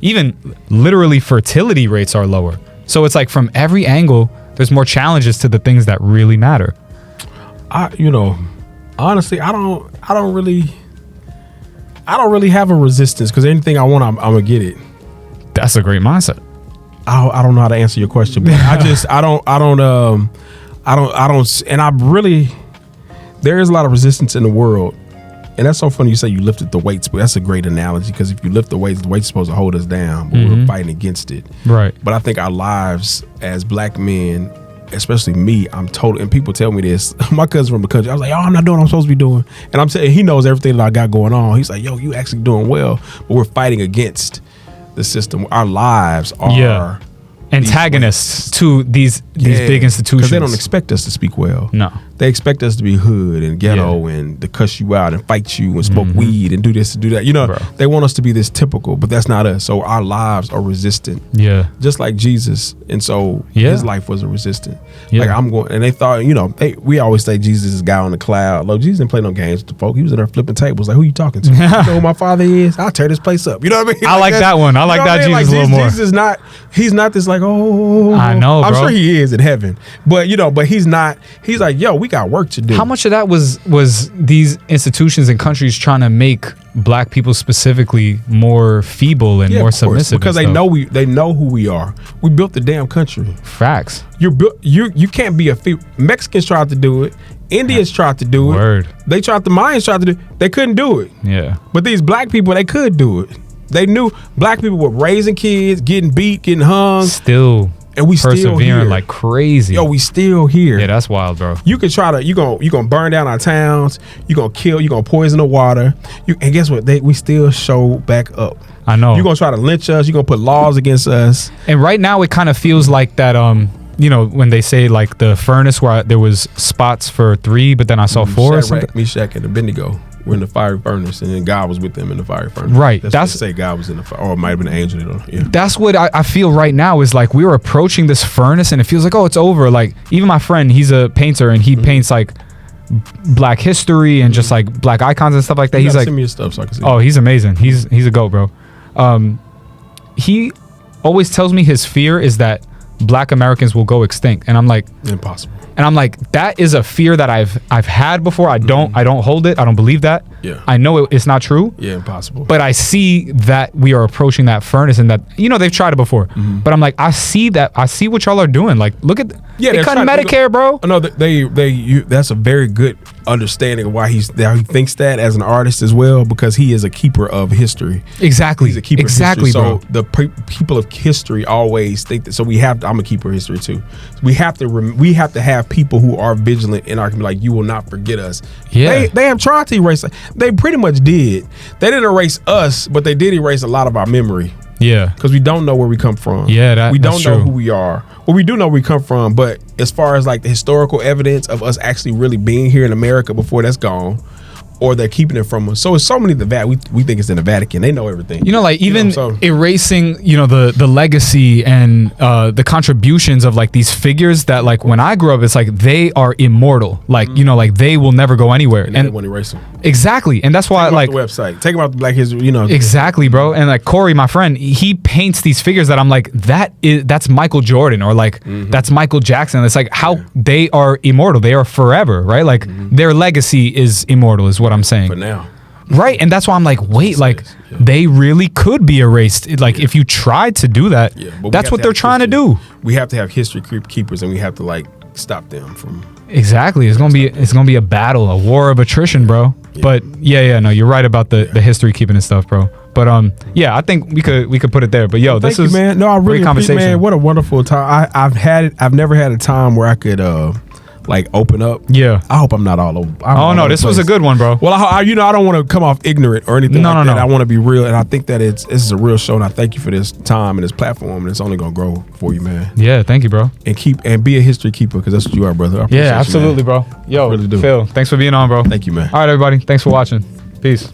Even literally fertility rates are lower. So it's like from every angle, there's more challenges to the things that really matter. Honestly, I don't really have a resistance, because anything I want, I'm gonna get it. That's a great mindset. I don't know how to answer your question, but there is a lot of resistance in the world. And that's so funny you say you lifted the weights, but that's a great analogy, because if you lift the weights are supposed to hold us down, but we're fighting against it. Right. But I think our lives as black men, especially me, I'm total, and people tell me this, my cousin from the country, I was like, I'm not doing what I'm supposed to be doing. And I'm saying, he knows everything that I got going on. He's like, yo, you actually doing well, but we're fighting against the system. Our lives are antagonists to these big institutions, because they don't expect us to speak well. No, they expect us to be hood and ghetto and to cuss you out and fight you and smoke weed and do this and do that. They want us to be this typical, but that's not us. So our lives are resistant. Just like Jesus. And so his life was a resistant. Like I'm going, and they thought, we always say Jesus is a guy on the cloud. Look, Jesus didn't play no games with the folk. He was in there flipping tables. Like, who you talking to? You know who my father is? I'll tear this place up. You know what I mean? I like that one. I like that Jesus a little more. Jesus is not, he's not this like, I know, I'm bro. sure he is in heaven, but he's not. He's like, yo, we got work to do. How much of that was these institutions and countries trying to make black people specifically more feeble and more submissive? Because they know who we are. We built the damn country. Facts. You can't be Mexicans tried to do it. Indians tried to do it. They tried. The Mayans tried to do it. They couldn't do it. Yeah. But these black people, they could do it. They knew black people were raising kids, getting beat, getting hung. Still. And we persevering still like crazy. Yo, we still here. Yeah, that's wild, bro. You can try to, you gonna burn down our towns. You gonna kill. You gonna poison the water. And guess what? We still show back up. I know. You gonna try to lynch us. You gonna put laws against us. And right now, it kind of feels like that. When they say like the furnace where there was spots for 3, but then I saw 4. Shadrach, Meshach, and Abednego were in the fiery furnace, and then God was with them in the fiery furnace. Right. That's what they say. God was in the fire, or it might have been an angel. That's what I feel right now is like we're approaching this furnace, and it feels like, oh, it's over. Like even my friend, he's a painter, and he paints like black history and just like black icons and stuff like that. He's like, send me your stuff so I can see. Oh, he's amazing. He's a goat, bro. he always tells me his fear is that Black Americans will go extinct, and I'm like, impossible. And I'm like, that is a fear that I've had before. I don't hold it. I don't believe that. Yeah. I know it's not true. Yeah, impossible. But I see that we are approaching that furnace, and that they've tried it before. But I'm like, I see that. I see what y'all are doing. Like, look at they cut Medicare, bro. No, that's a very good understanding of why he thinks that as an artist as well, because he is a keeper of history. Exactly. He's a keeper of history. Bro. So the people of history always think that. So I'm a keeper of history too. We have to have people who are vigilant in our community. Like, you will not forget us. Yeah. They have tried to erase. They pretty much did. They didn't erase us, but they did erase a lot of our memory. Yeah. Because we don't know where we come from. Yeah, we don't that's know true. who we are. Well, we do know where we come from, but as far as like the historical evidence of us actually really being here in America before that's gone, or they're keeping it from us. So it's so many we think it's in the Vatican. They know everything. Like even erasing, the legacy and the contributions of like these figures that like when I grew up, it's like they are immortal. Like, like they will never go anywhere. And they want to erase them. Exactly. And that's why Take them off the website. Take them out the Black History, Exactly, bro. And like Corey, my friend, he paints these figures that I'm like, that's Michael Jordan, or like that's Michael Jackson. It's like how they are immortal. They are forever, right? Like their legacy is immortal is what I'm saying. For now. Right. And that's why I'm like, wait, like they really could be erased. Like if you tried to do that, that's what they're trying to do. We have to have history keepers, and we have to like stop them from. Exactly. It's gonna be a battle, a war of attrition, bro. Yeah. But no, you're right about the history keeping and stuff, bro. But I think we could put it there. But yo, this is man. No, I really appreciate, man. What a wonderful time. I've never had a time where I could like open up. Yeah. I hope I'm not all over. No, this was a good one, bro. Well, I don't want to come off ignorant or anything like that. I want to be real, and I think that this is a real show, and I thank you for this time and this platform, and it's only gonna grow for you, man. Yeah, thank you, bro. And be a history keeper, because that's what you are, brother. Yeah, absolutely, bro. Yo, really do. Phil, thanks for being on, bro. Thank you, man. All right, everybody. Thanks for watching. Peace.